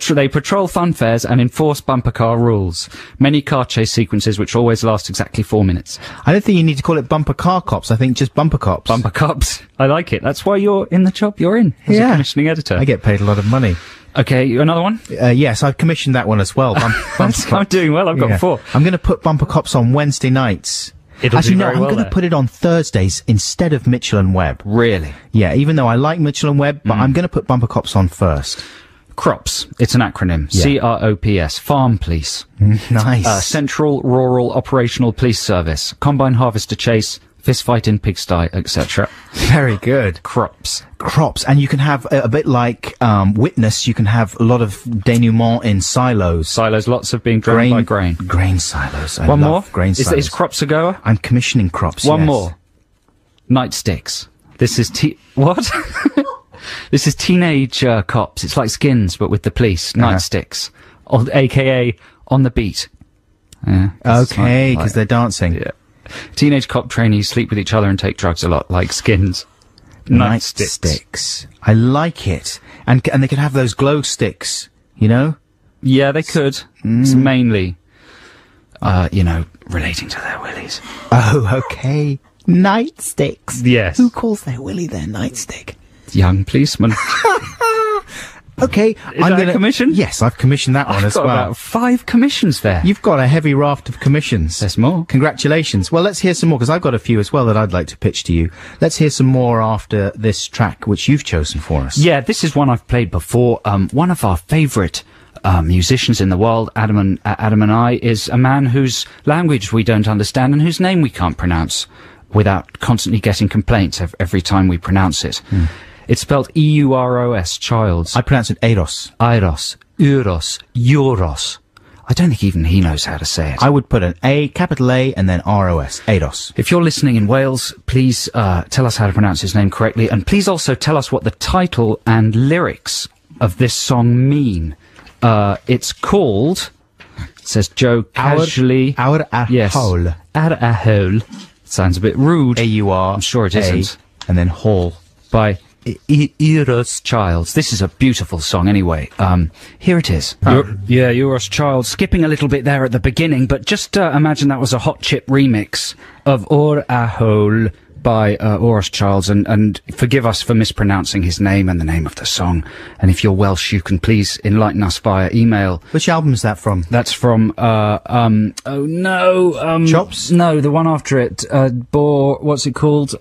They patrol fun fairs and enforce bumper car rules. Many car chase sequences which always last exactly 4 minutes. I don't think you need to call it bumper car cops. I think just bumper cops. Bumper cops. I like it. That's why you're in the job you're in as a commissioning editor. I get paid a lot of money. Okay, another one? Yes, I've commissioned that one as well. Bumper I'm doing well. I've got 4. I'm going to put bumper cops on Wednesday nights. It'll Actually, do no, very I'm well going to there. put it on Thursdays instead of Mitchell and Webb. Really? Yeah, even though I like Mitchell and Webb, but I'm going to put bumper cops on first. CROPS. It's an acronym. Yeah. CROPS. Farm Police. Nice. Central Rural Operational Police Service. Combine Harvester Chase. Fistfight in Pigsty, etc. Very good. CROPS. Crops, and you can have a bit like Witness. You can have a lot of denouement in silos. Silos, lots of being driven by grain. Grain silos. I One love more? Grain silos. Is CROPS a goer? I'm commissioning crops. One yes. more. Nightsticks. This is what? This is teenage cops. It's like Skins, but with the police. Nightsticks, aka On the Beat. Yeah, Okay, because they're dancing. yeah. Teenage cop trainees sleep with each other and take drugs a lot, like Skins. Nightsticks. Nightsticks. I like it, and they can have those glow sticks. You know. Yeah, they could. It's mainly, relating to their willies. Oh, okay. Nightsticks. Yes. Who calls their willy their nightstick? Young policeman. Okay, Is that a commission? Yes, I've commissioned that one I've as got well. about 5 commissions there. You've got a heavy raft of commissions. There's more. Congratulations. Well, let's hear some more, because I've got a few as well that I'd like to pitch to you. Let's hear some more after this track, which you've chosen for us. Yeah, this is one I've played before. One of our favourite musicians in the world, Adam and I, is a man whose language we don't understand and whose name we can't pronounce without constantly getting complaints every time we pronounce it. It's spelled E-U-R-O-S, Childs. I pronounce it Eidos. Eiros, Euros, Euros. I don't think even he knows how to say it. I would put an A, capital A, and then R-O-S. Eidos. If you're listening in Wales, please tell us how to pronounce his name correctly, and please also tell us what the title and lyrics of this song mean. It's called, says Joe casually. Our Yes. Ahol. Ar Ahol. Sounds a bit rude. A-U-R. I'm sure it isn't. And then Hall. By Euros Childs. This is a beautiful song anyway. Here it is. Euros Childs. Skipping a little bit there at the beginning, but just imagine that was a Hot Chip remix of Or Ahol by Euros Childs, and forgive us for mispronouncing his name and the name of the song. And if you're Welsh, you can please enlighten us via email. Which album is that from? That's from, Chops? No, the one after it, what's it called?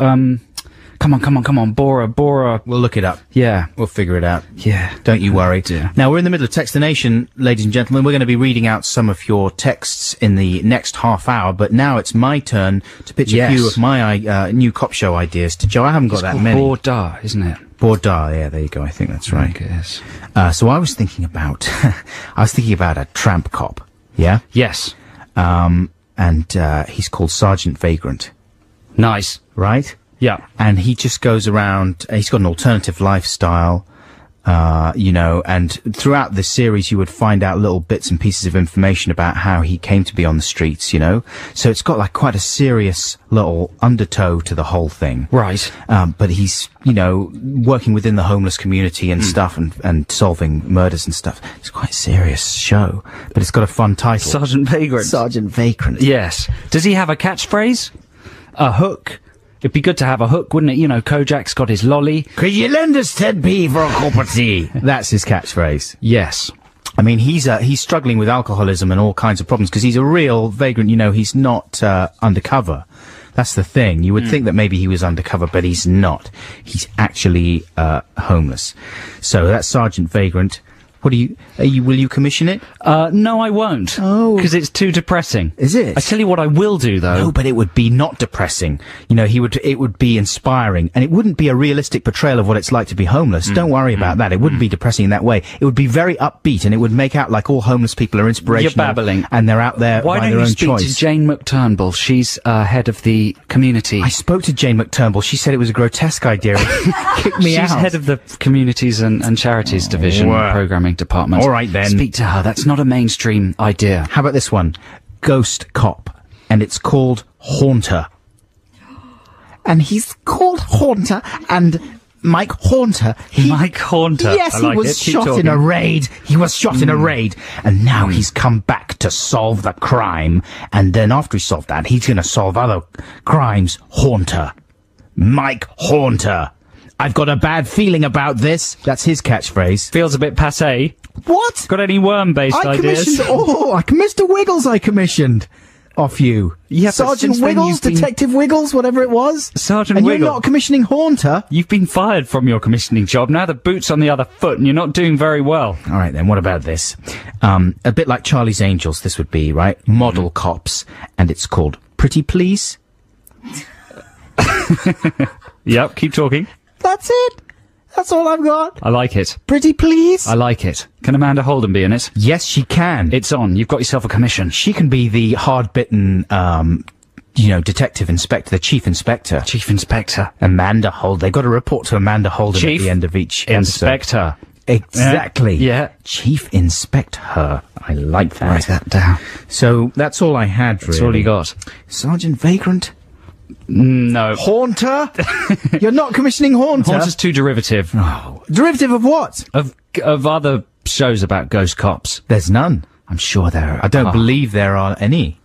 Come on, Bora. We'll look it up. Yeah. We'll figure it out. Yeah. Don't you worry. dear. Now, we're in the middle of Text the Nation, ladies and gentlemen. We're going to be reading out some of your texts in the next half hour, but now it's my turn to pitch Yes. a few of my new cop show ideas to Joe. I haven't got that many. Borda, isn't it? Borda, yeah, there you go. I think that's right. Yes. So I was thinking about, a tramp cop. Yeah. Yes. And he's called Sergeant Vagrant, Nice. right? Yeah. And he just goes around. He's got an alternative lifestyle. And throughout the series you would find out little bits and pieces of information about how he came to be on the streets, So it's got like quite a serious little undertow to the whole thing. Right. But he's, working within the homeless community and stuff and solving murders and stuff. It's quite a serious show, but it's got a fun title. Sergeant Vagrant. Sergeant Vagrant. Yes. Does he have a catchphrase? A hook? It'd be good to have a hook, wouldn't it? Kojak's got his lolly. Could you lend us 10p for a cup of tea? That's his catchphrase. Yes. I mean, he's struggling with alcoholism and all kinds of problems because he's a real vagrant. He's not undercover. That's the thing. You would think that maybe he was undercover, but he's not. He's actually homeless. So that's Sergeant Vagrant. Will you commission it? No, I won't. Oh. Because it's too depressing. Is it? I tell you what I will do, though. No, but it would be not depressing. It would be inspiring, and it wouldn't be a realistic portrayal of what it's like to be homeless. Don't worry about that. It wouldn't be depressing in that way. It would be very upbeat, and it would make out like all homeless people are inspirational. You're babbling. And they're out there Why by don't their you own speak choice. to Jane McTurnbull? She's head of the community. I spoke to Jane McTurnbull. She said it was a grotesque idea. Kick me out. She's head of the communities and charities division, wow. programming department. All right, then. Speak to her. That's not a mainstream idea. How about this one? Ghost Cop. And it's called Haunter. And he's called Haunter, and Mike Haunter. Mike Haunter. Yes, I like he was it. Keep shot talking. in a raid. He was shot in a raid. And now he's come back to solve the crime. And then after he solved that, he's going to solve other crimes. Haunter. Mike Haunter. I've got a bad feeling about this. That's his catchphrase. Feels a bit passé. What? Got any worm-based I ideas? commissioned, Mr. Wiggles I commissioned off you. Yeah, but Sergeant since then Wiggles, you've been- Detective Wiggles, whatever it was. Sergeant and Wiggle. you're not commissioning Haunter. You've been fired from your commissioning job. Now the boot's on the other foot and you're not doing very well. All right, then, what about this? A bit like Charlie's Angels, this would be, right? Model cops, and it's called Pretty Please. Yep, keep talking. That's it. That's all I've got. I like it. Pretty Please. I like it. Can Amanda Holden be in it? Yes, she can. It's on. You've got yourself a commission. She can be the hard-bitten, detective inspector, the chief inspector. Chief Inspector. Amanda Holden. They've got to report to Amanda Holden Chief at the end of each episode. Inspector. Exactly. Yeah. Chief Inspector. I like that. Write that down. So that's all I had, really. That's all you got. Sergeant Vagrant? No. Haunter? You're not commissioning Haunter? Haunter's too derivative. Oh. Derivative of what? Of other shows about ghost cops. There's none. I'm sure there are. I don't believe there are any.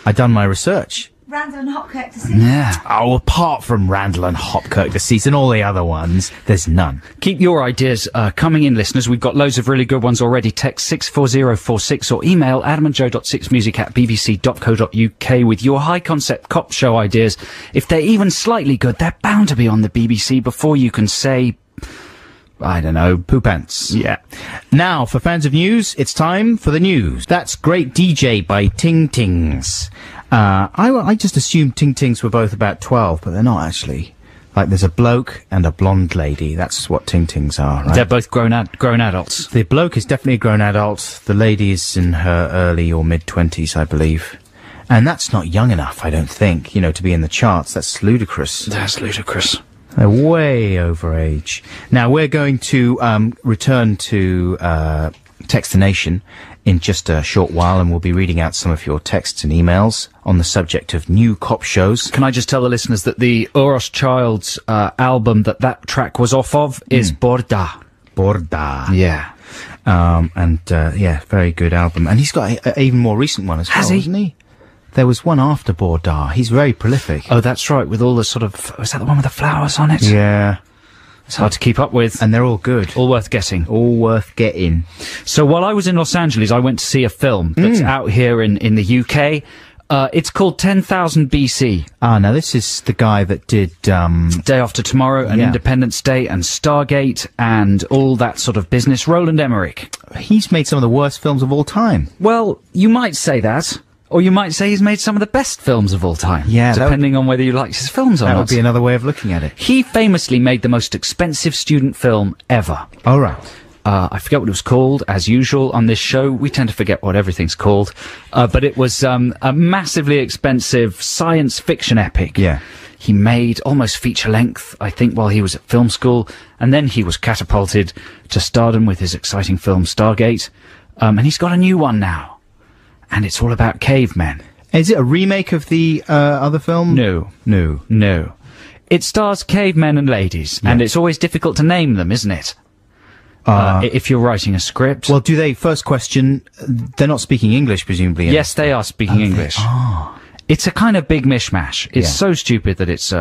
I've done my research. Randall and Hopkirk to see. Yeah. Oh, apart from Randall and Hopkirk Deceased and all the other ones, there's none. Keep your ideas coming in, listeners. We've got loads of really good ones already. Text 64046 or email adamandjoe.6music@bbc.co.uk with your high-concept cop show ideas. If they're even slightly good, they're bound to be on the BBC before you can say, I don't know, Poo pants. yeah. Now, for fans of news, it's time for the news. That's Great DJ by Ting Tings. I just assumed Ting Tings were both about 12, but they're not actually. Like, there's a bloke and a blonde lady. That's what Ting Tings are, right? They're both grown adults. The bloke is definitely a grown adult. The lady is in her early or mid-20s, I believe. And that's not young enough, I don't think, to be in the charts. That's ludicrous. That's ludicrous. They're way over age. Now, we're going to return to Text the Nation in just a short while, and we'll be reading out some of your texts and emails on the subject of new cop shows. Can I just tell the listeners that the Uros Childs album that track was off of is Borda. Borda. Yeah. Very good album. And he's got an even more recent one as well, Has he? hasn't he? There was one after Borda. He's very prolific. Oh, that's right, with all the sort of... Was that the one with the flowers on it? Yeah. It's hard to keep up with. And they're all good. All worth getting. All worth getting. So while I was in Los Angeles, I went to see a film that's out here in the UK. It's called 10,000 BC. Now this is the guy that did, Day After Tomorrow and Yeah. Independence Day and Stargate and all that sort of business. Roland Emmerich. he's made some of the worst films of all time. Well, you might say that. Or you might say he's made some of the best films of all time. Yeah, depending on whether you like his films or That not. would be another way of looking at it. He famously made the most expensive student film ever. All right. I forget what it was called. As usual on this show, we tend to forget what everything's called. But it was a massively expensive science fiction epic. Yeah. He made almost feature length, I think, while he was at film school, and then he was catapulted to stardom with his exciting film Stargate. And he's got a new one now, and it's all about cavemen. Is it a remake of the other film? No. No. No. It stars cavemen and ladies, and it's always difficult to name them, isn't it? If you're writing a script. Well, do they, first question, they're not speaking English, presumably? Yes, they are speaking English. It's a kind of big mishmash. It's so stupid that it's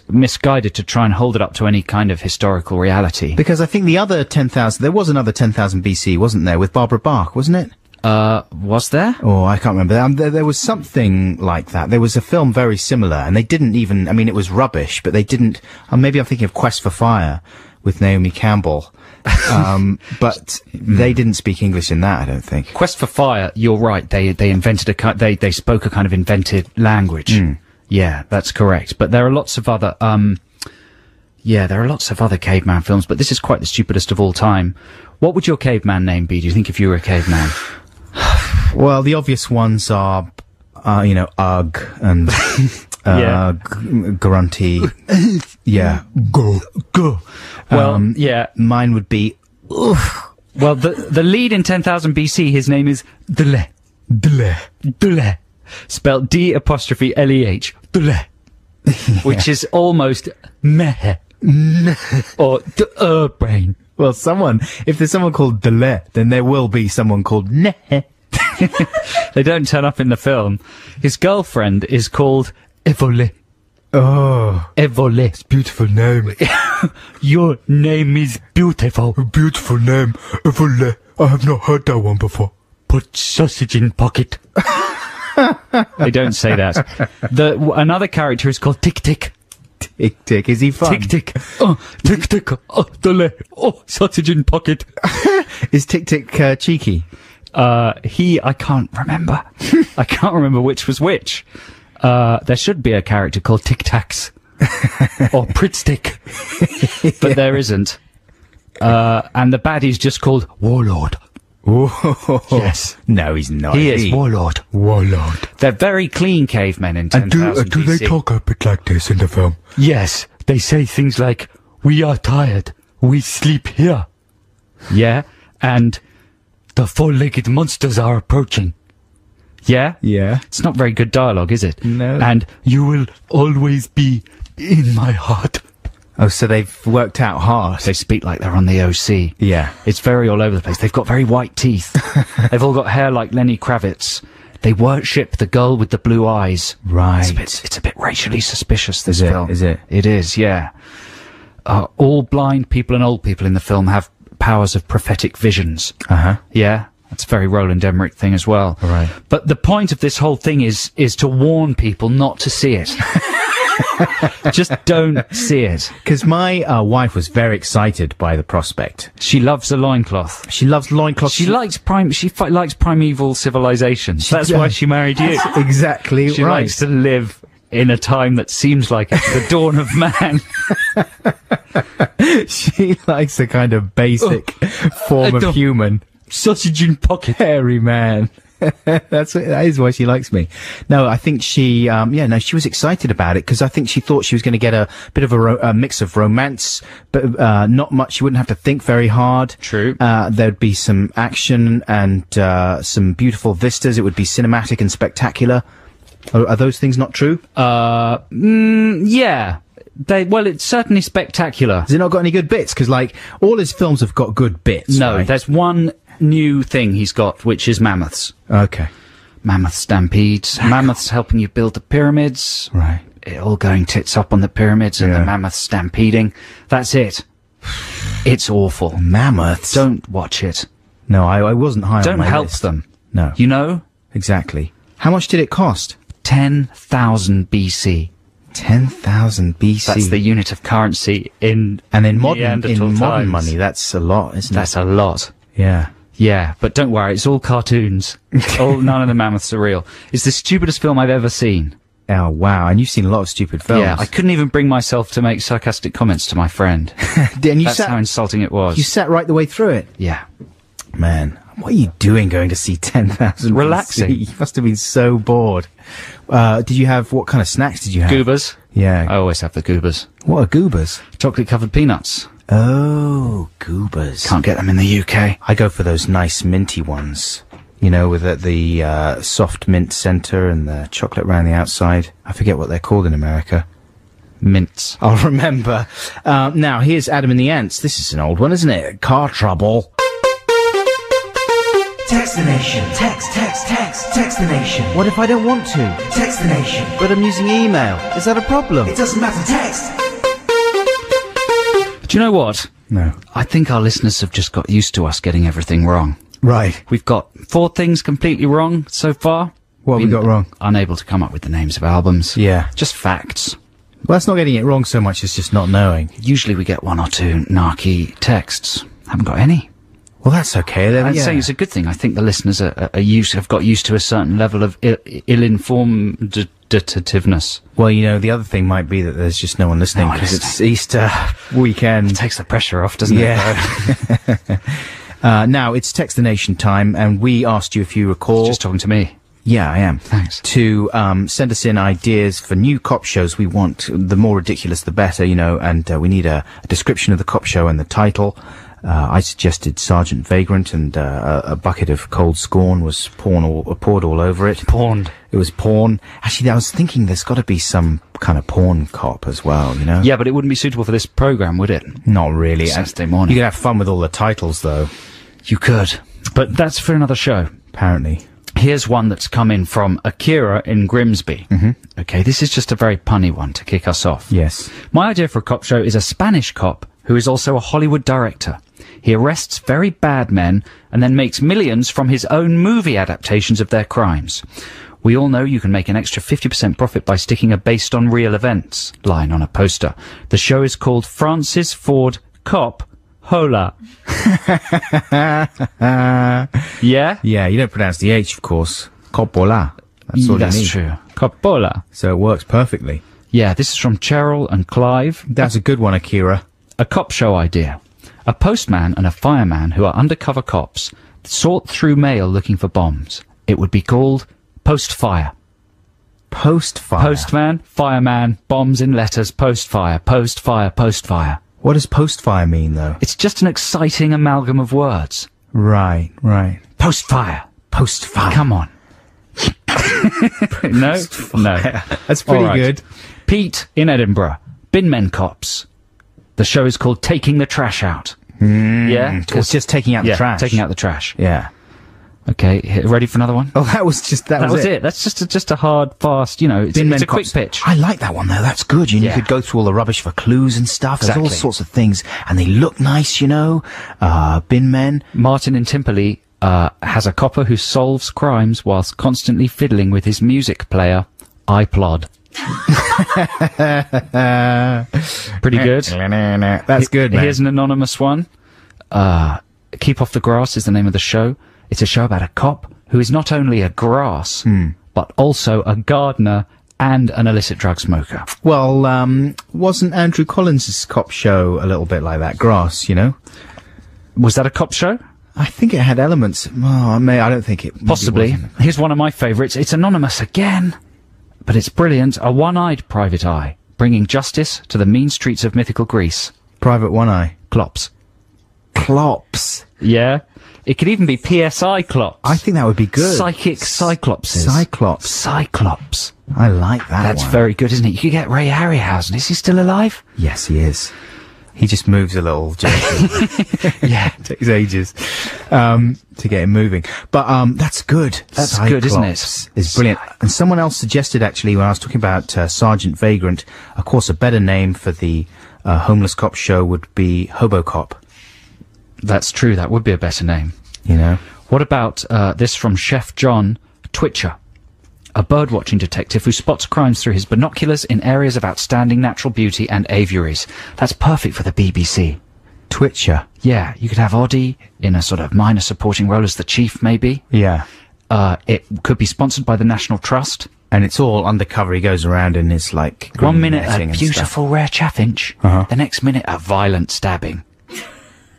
misguided to try and hold it up to any kind of historical reality. Because I think the other 10,000, there was another 10,000 BC, wasn't there, with Barbara Bach, wasn't it? Was there? Oh, I can't remember. There was something like that. There was a film very similar, and they didn't even, I mean, it was rubbish, but they didn't, maybe I'm thinking of Quest for Fire with Naomi Campbell. But they didn't speak English in that, I don't think. Quest for Fire, you're right. They invented they spoke a kind of invented language. Yeah, that's correct. But there are lots of other, there are lots of other caveman films, but this is quite the stupidest of all time. What would your caveman name be, do you think, if you were a caveman? Well, the obvious ones are, Ugg and, Grunty. Yeah. Go. Well, Mine would be, Well, the lead in 10,000 BC, his name is Dle. Spelled D''Leh. Dle. Which is almost meh. Or brain. well, if there's someone called Dele, then there will be someone called Neh. They don't turn up in the film. His girlfriend is called Evole. Oh. Evole. It's a beautiful name. Your name is beautiful. A beautiful name. Evole. I have not heard that one before. Put sausage in pocket. They don't say that. Another character is called Tick Tick. Tick Tick. Is he fun? Tick Tick. Oh, Tick Tick. Oh, Dele. Oh, sausage in pocket. Is Tick Tick cheeky? I can't remember. I can't remember which was which. There should be a character called Tic Tacs. Or Pritstick. But there isn't. And the baddie's just called Warlord. Oh. Yes. No, he's not. He is Warlord. Warlord. They're very clean cavemen in 10,000 do they BC. talk a bit like this in the film? Yes. They say things like, we are tired. We sleep here. Yeah. And the four-legged monsters are approaching. Yeah? Yeah. It's not very good dialogue, is it? No. And you will always be in my heart. Oh, so they've worked out hard. They speak like they're on the OC. Yeah. It's very all over the place. They've got very white teeth. They've all got hair like Lenny Kravitz. They worship the girl with the blue eyes. Right. It's a bit racially suspicious, this Is it? film. Is it? It is, yeah. All blind people and old people in the film have powers of prophetic visions. Uh-huh. Yeah. That's a very Roland Emmerich thing as well. Right. But the point of this whole thing is to warn people not to see it. Just don't see it. Because my wife was very excited by the prospect. She loves a loincloth. She loves loincloths. She likes likes primeval civilizations. That's why she married you. That's exactly She right. likes to live in a time that seems like it's the dawn of man. She likes a kind of basic form of human. Sausage in pocket. Hairy man. That is why she likes me. No, I think she, she was excited about it because I think she thought she was going to get a bit of a mix of romance, but not much. She wouldn't have to think very hard. True. There'd be some action and some beautiful vistas. It would be cinematic and spectacular. Are those things not true? Yeah. It's certainly spectacular. Has it not got any good bits? Because, like, all his films have got good bits. No, right? there's one new thing he's got, which is mammoths. Okay. Mammoth stampedes. Mammoths helping you build the pyramids. Right. It all going tits up on the pyramids and the mammoths stampeding. That's it. It's awful. Mammoths? Don't watch it. No, I wasn't high on Don't my help list. them. No. You know? Exactly. How much did it cost? 10,000 BC. 10,000 BC. That's the unit of currency in And in modern Neanderthal modern times. money, that's a lot, isn't That's it? a lot. Yeah. Yeah, but don't worry, it's all cartoons. None of the mammoths are real. It's the stupidest film I've ever seen. Oh, wow. And you've seen a lot of stupid films. Yeah, I couldn't even bring myself to make sarcastic comments to my friend. And That's how insulting it was. You sat right the way through it. Yeah. Man, what are you doing going to see 10,000 Relaxing. BC? You must have been so bored. What kind of snacks did you have? Goobers. Yeah. I always have the goobers. What are goobers? Chocolate-covered peanuts. Oh, goobers. Can't get them in the UK. I go for those nice minty ones. You know, with the soft mint centre and the chocolate around the outside. I forget what they're called in America. Mints. I'll remember. Now, here's Adam and the Ants. This is an old one, isn't it? Car trouble. Text the nation. Text the nation. What if I don't want to? Text the nation. But I'm using email. Is that a problem? It doesn't matter, text. Do you know what? No. I think our listeners have just got used to us getting everything wrong. Right. We've got 4 things completely wrong so far. What have we got wrong? Unable to come up with the names of albums. Yeah. Just facts. Well, that's not getting it wrong so much as just not knowing. Usually we get 1 or 2 narky texts. Haven't got any. Well, that's okay. Then, I'm saying it's a good thing. I think the listeners have got used to a certain level of ill-informedativeness. Well, you know, the other thing might be that there's just no one listening because it's Easter weekend. It takes the pressure off, doesn't it? Yeah. Now, it's Text the Nation time, and we asked you, if you recall... Just talking to me. Yeah, I am. Thanks. To send us in ideas for new cop shows. We want the more ridiculous, the better, you know, and we need a description of the cop show and the title. I suggested Sergeant Vagrant, and a bucket of cold scorn was poured all over it. Pawned. It was porn. Actually, I was thinking there's got to be some kind of porn cop as well, you know? Yeah, but it wouldn't be suitable for this programme, would it? Not really. Saturday morning. You could have fun with all the titles, though. You could. But that's for another show. Apparently. Here's one that's come in from Akira in Grimsby. Mm-hmm. Okay, this is just a very punny one to kick us off. Yes. My idea for a cop show is a Spanish cop who is also a Hollywood director. He arrests very bad men and then makes millions from his own movie adaptations of their crimes. We all know you can make an extra 50% profit by sticking a based on real events line on a poster. The show is called Francis Ford Cop Hola. Yeah? Yeah, you don't pronounce the H, of course. Coppola. That's all you need. That's true. Coppola. So it works perfectly. Yeah, this is from Cheryl and Clive. That's a good one, Akira. A cop show idea. A postman and a fireman who are undercover cops sort through mail looking for bombs. It would be called Post-Fire. Post-fire? Postman, fireman, bombs in letters, post-fire, post-fire, post-fire. What does post-fire mean, though? It's just an exciting amalgam of words. Right. Post-fire. Post-fire. Come on. No? No. That's pretty All right. good. Pete in Edinburgh. Binmen cops. The show is called Taking the Trash Out. Yeah? Or just taking out the trash. Taking out the trash. Yeah. Okay, ready for another one? Oh, that was it. That's just a hard, fast, you know, it's a quick pitch. I like that one, though. That's good. You could go through all the rubbish for clues and stuff. Exactly. There's all sorts of things. And they look nice, you know. Bin men. Martin in Timperley has a copper who solves crimes whilst constantly fiddling with his music player, iPlod. Pretty good. That's good, man. Here's an anonymous one. Keep Off the Grass is the name of the show. It's a show about a cop who is not only a grass, but also a gardener and an illicit drug smoker. Well, wasn't Andrew Collins' cop show a little bit like that? Grass, you know? Was that a cop show? I think it had elements. Oh, I don't think it... Possibly. wasn't. Here's one of my favourites. It's anonymous again, but it's brilliant. A one-eyed private eye, bringing justice to the mean streets of mythical Greece. Private One Eye. Klops. Klops. Yeah. It could even be PSI Klops. I think that would be good. Psychic Cyclopses. Cyclops. Cyclops. I like that That's one. very good, isn't it? You could get Ray Harryhausen. Is he still alive? Yes, he is. He just moves a little gently. Yeah. Takes ages to get him moving. But that's good. That's good, isn't it? Cyclops is brilliant. And someone else suggested, actually, when I was talking about Sergeant Vagrant, of course, a better name for the homeless cop show would be Hobocop. That's true. That would be a better name. You know? What about this from Chef John Twitcher? A birdwatching detective who spots crimes through his binoculars in areas of outstanding natural beauty and aviaries. That's perfect for the BBC. Twitcher. Yeah, you could have Oddie in a sort of minor supporting role as the chief, maybe. Yeah. It could be sponsored by the National Trust. And it's all undercover. He goes around in his, like, 1 minute netting a and beautiful rare chaffinch. Uh-huh. The next minute a violent stabbing. stuff.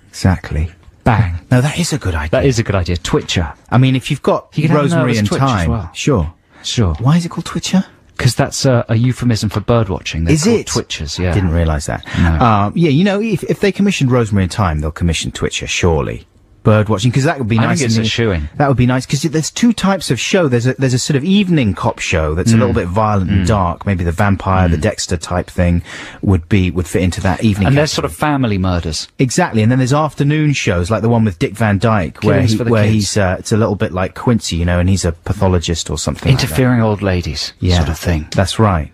Exactly. Bang. No, that is a good idea. That is a good idea. Twitcher. I mean, if you've got You can have Rosemary nervous and twitch as Thyme, well. sure. Sure. Why is it called Twitcher? Because that's a euphemism for bird watching. They're Is called it? Twitchers, yeah. Didn't realise that. No. Yeah, you know, if they commissioned Rosemary and Thyme, they'll commission Twitcher, surely. Bird watching, because that would be I nice. think it's and a shoo-in. That would be nice, because there's two types of show. There's a sort of evening cop show that's a little bit violent and dark. Maybe the vampire, the Dexter type thing would fit into that evening. And they're category. sort of family murders. Exactly, and then there's afternoon shows like the one with Dick Van Dyke, where Killings for the where kids. he's it's a little bit like Quincy, you know, and he's a pathologist or something. Interfering old ladies, like that. sort of thing. That's right.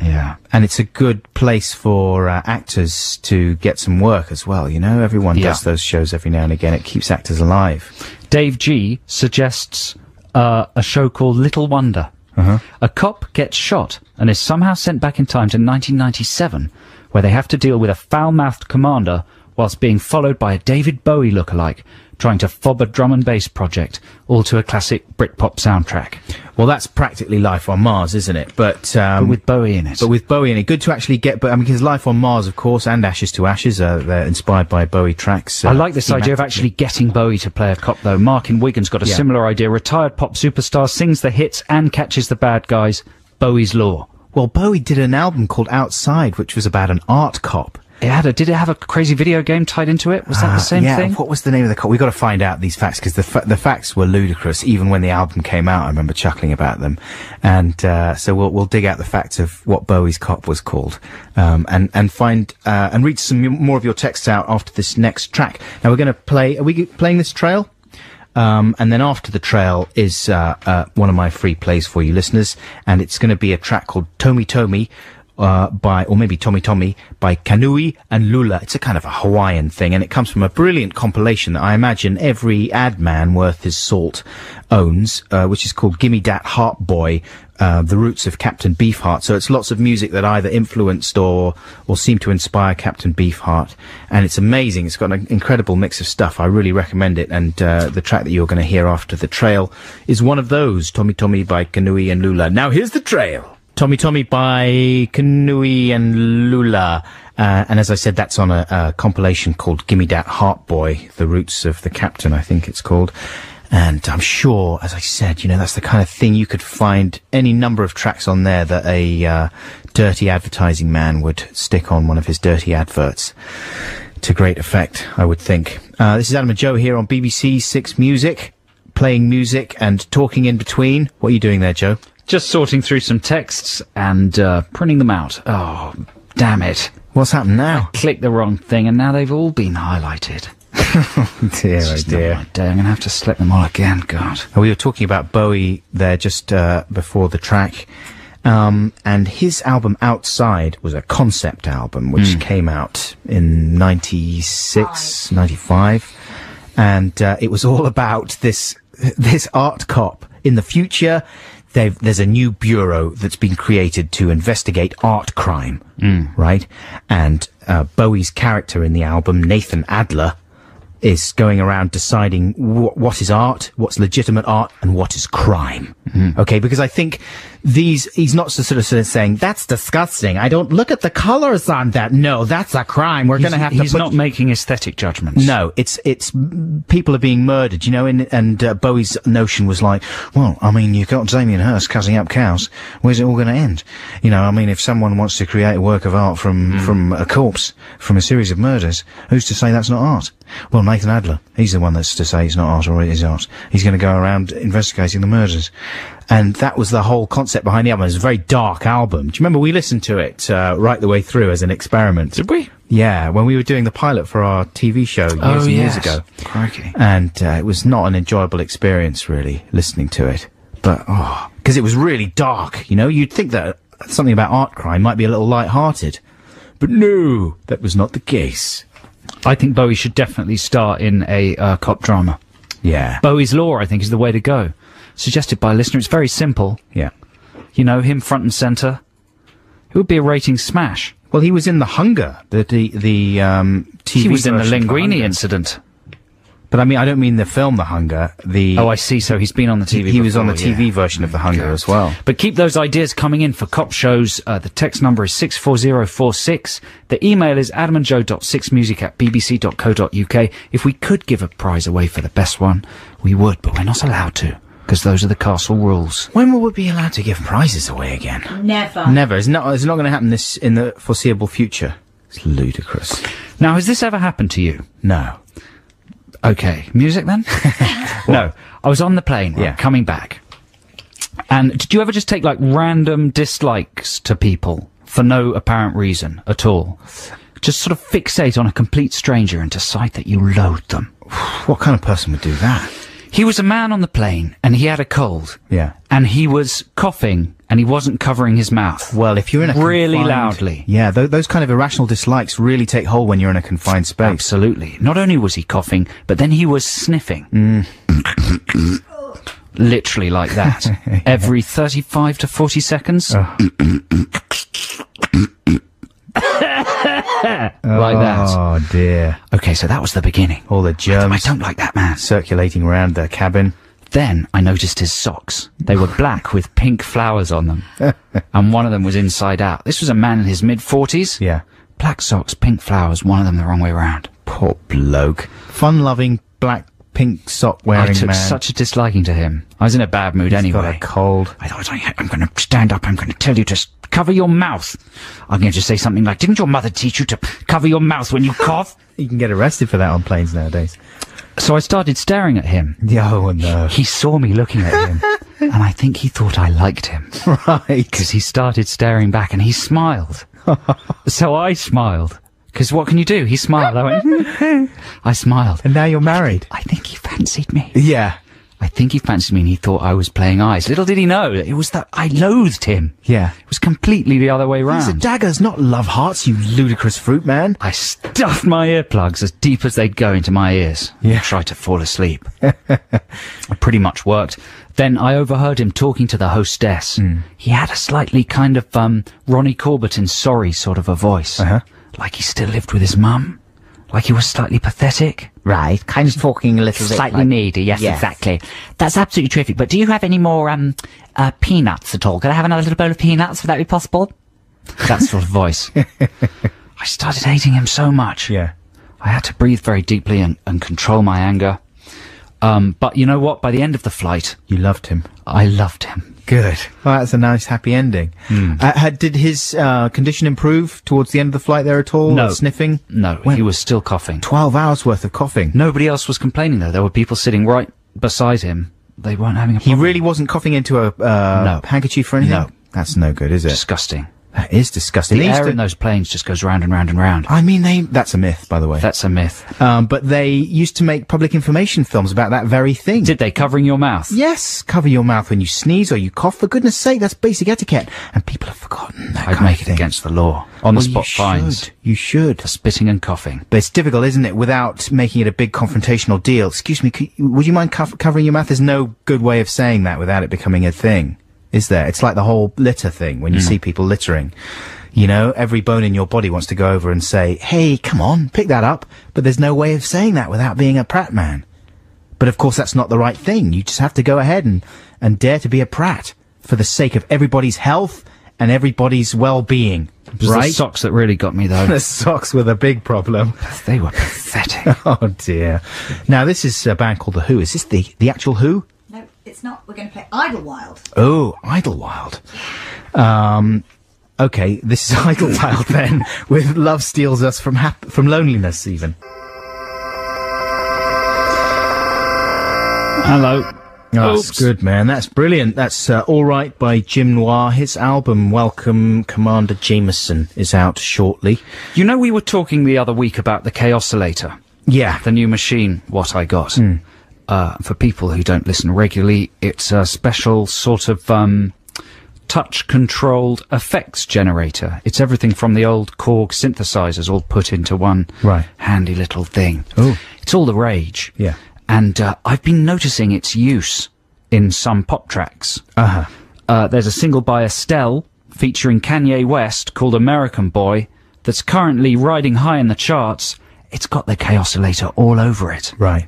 Yeah. And it's a good place for actors to get some work as well. You know, everyone Yeah. does those shows every now and again. It keeps actors alive. Dave G suggests a show called Little Wonder. A cop gets shot and is somehow sent back in time to 1997, where they have to deal with a foul-mouthed commander whilst being followed by a David Bowie lookalike, trying to fob a drum and bass project, all to a classic Britpop soundtrack. Well, that's practically Life on Mars, isn't it? But with Bowie in it. But with Bowie in it, good to actually get. But I mean, because Life on Mars, of course, and Ashes to Ashes, they're inspired by Bowie tracks. I like this idea of thematically. actually getting Bowie to play a cop, though. Mark in Wigan's got a Yeah. similar idea. Retired pop superstar sings the hits and catches the bad guys. Bowie's Law. Well, Bowie did an album called Outside, which was about an art cop. Did it have a crazy video game tied into it? Was that the same yeah, thing? What was the name of the cop? We've got to find out these facts, because the facts were ludicrous. Even when the album came out, I remember chuckling about them. And so we'll dig out the facts of what Bowie's cop was called, and find and read some more of your texts out after this next track. Now we're going to play. Are we playing this trail? And then after the trail is one of my free plays for you listeners, and it's going to be a track called Tomi Tomi, or maybe Tommy Tommy, by Kanui and Lula. It's a kind of a Hawaiian thing, and it comes from a brilliant compilation that I imagine every ad man worth his salt owns, which is called Gimme Dat Heart Boy, the roots of Captain Beefheart. So it's lots of music that either influenced or seemed to inspire Captain Beefheart, and it's amazing. It's got an incredible mix of stuff. I really recommend it, and the track that you're going to hear after the trail is one of those, Tommy Tommy by Kanui and Lula. Now here's the trail. Tommy Tommy by Kanui and Lula. And as I said, that's on a compilation called Gimme Dat Heart Boy, the roots of the captain, I think it's called. And I'm sure, as I said, you know, that's the kind of thing you could find any number of tracks on there that a dirty advertising man would stick on one of his dirty adverts. To great effect, I would think. This is Adam and Joe here on BBC Six Music, playing music and talking in between. What are you doing there, Joe? Just sorting through some texts and printing them out. Oh, damn it. What's happened now? Clicked the wrong thing and now they've all been highlighted. Dear, It's oh just not dear. my day. I'm going to have to select them all again, God. We were talking about Bowie there just before the track. And his album Outside was a concept album which came out in 96, 95. And it was all about this art cop. In the future, there's a new bureau that's been created to investigate art crime, right? And Bowie's character in the album, Nathan Adler, is going around deciding what is art, what's legitimate art, and what is crime. Okay, because I think he's not sort of saying, that's disgusting. I don't look at the colors on that. No, that's a crime. We're going to have to He's not making aesthetic judgments. No, it's people are being murdered, you know, and Bowie's notion was like, well, I mean, you've got Damien Hirst cutting up cows. Where's it all going to end? You know, I mean, if someone wants to create a work of art from a corpse, from a series of murders, who's to say that's not art? Well, Nathan Adler, he's the one that's to say it's not art or it is art. He's going to go around investigating the murders. And that was the whole concept behind the album. It was a very dark album. Do you remember we listened to it right the way through as an experiment? Did we? Yeah, when we were doing the pilot for our TV show years and years ago. Crikey. And it was not an enjoyable experience, really, listening to it. But, because it was really dark, you know? You'd think that something about art crime might be a little light-hearted. But no, that was not the case. I think Bowie should definitely star in a cop drama. Yeah. Bowie's Law, I think, is the way to go. Suggested by a listener. It's very simple. Yeah. You know, him front and centre. It would be a rating smash. Well, he was in The Hunger, the TV He was in the version of The Linguini Hunger. incident. But I mean, I don't mean the film The Hunger. Oh, I see. So he's been on the TV. He was on the before, TV yeah. version of The Hunger as well. But keep those ideas coming in for cop shows. The text number is 64046. The email is adamandjoe.6music@bbc.co.uk. If we could give a prize away for the best one, we would, but we're not allowed to, because those are the castle rules. When will we be allowed to give prizes away again? Never. Never. It's not going to happen this in the foreseeable future. It's ludicrous. Now, has this ever happened to you? No. Okay, music then? No, I was on the plane, right, Yeah. coming back. And did you ever just take, like, random dislikes to people for no apparent reason at all? Just sort of fixate on a complete stranger and decide that you loathe them? What kind of person would do that? He was a man on the plane, and he had a cold. Yeah. And he was coughing, and he wasn't covering his mouth. Well, if you're in a Really confined- loudly. Yeah, those kind of irrational dislikes really take hold when you're in a confined space. Absolutely. Not only was he coughing, but then he was sniffing. Literally like that. Every 35 to 40 seconds. Like that. Oh dear. Okay, so that was the beginning. All the I germs don't like that man. circulating around the cabin. Then I noticed his socks. They were black with pink flowers on them. And one of them was inside out. This was a man in his mid-40s. Yeah. Black socks, pink flowers, one of them the wrong way around. Poor bloke. Fun-loving, black, pink sock-wearing I took man. such a disliking to him. I was in a bad mood He's anyway. got a cold. I thought, I'm going to stand up, I'm going to tell you to cover your mouth. I'm going to say something like, didn't your mother teach you to cover your mouth when you cough? You can get arrested for that on planes nowadays. So I started staring at him. Oh, no. He saw me looking at him, and I think he thought I liked him. Right. Because he started staring back, and he smiled. So I smiled. Because what can you do? He smiled. I went, I smiled. And now you're married. I think he fancied me. Yeah. I think he fancied me, and he thought I was playing eyes. Little did he know that it was that I loathed him. Yeah. It was completely the other way These are round. daggers, not love hearts, you ludicrous fruit man. I stuffed my earplugs as deep as they'd go into my ears. Yeah. And tried to fall asleep. It pretty much worked. Then I overheard him talking to the hostess. He had a slightly kind of Ronnie Corbett in Sorry sort of a voice. Uh-huh. Like he still lived with his mum. Like he was slightly pathetic. Right, kind of talking a little bit Slightly like... needy, yes, Exactly. That's absolutely terrific. But do you have any more peanuts at all? Could I have another little bowl of peanuts? Would that be possible? That sort of voice. I started hating him so much. Yeah. I had to breathe very deeply and control my anger. But you know what? By the end of the flight, You loved him. I loved him. Good. Well, that's a nice, happy ending. Did his condition improve towards the end of the flight there at all? No. Sniffing? No, When- he was still coughing. 12 hours worth of coughing. Nobody else was complaining, though. There were people sitting right beside him. They weren't having a He problem. really wasn't coughing into a No. handkerchief or anything? No. That's no good, is it? Disgusting. That is disgusting. The They used air to- in those planes just goes round and round and round. I mean, that's a myth, by the way. That's a myth. But they used to make public information films about that very thing. Did they? Covering your mouth? Yes, cover your mouth when you sneeze or you cough. For goodness sake, that's basic etiquette. And people have forgotten that I'd kind make of it thing. against the law. On the Well, spot fines. You should. For spitting and coughing. But it's difficult, isn't it, without making it a big confrontational deal. Excuse me, would you mind covering your mouth? There's no good way of saying that without it becoming a thing, is there? It's like the whole litter thing, when you see people littering. You know, every bone in your body wants to go over and say, hey, come on, pick that up. But there's no way of saying that without being a prat man. But of course, that's not the right thing. You just have to go ahead and dare to be a prat for the sake of everybody's health and everybody's well-being. It was Right? the socks that really got me, though. The socks were the big problem. They were pathetic. Oh dear. Now this is a band called The Who. Is this the actual Who? No, it's not. We're going to play Idlewild. Oh, Idlewild. Okay, this is Idlewild then, with Love Steals Us from Loneliness even. Hello. Oh, Oops. that's good, man. That's brilliant. That's All Right by Jim Noir. His album, Welcome Commander Jameson, is out shortly. You know, we were talking the other week about the Chaosilator. Yeah. The new machine, what I got. For people who don't listen regularly, it's a special sort of touch-controlled effects generator. It's everything from the old Korg synthesizers all put into one Right. handy little thing. Oh. It's all the rage. Yeah. And I've been noticing its use in some pop tracks. Uh-huh. There's a single by Estelle featuring Kanye West called American Boy, that's currently riding high in the charts, it's got the Chaosilator all over it. Right.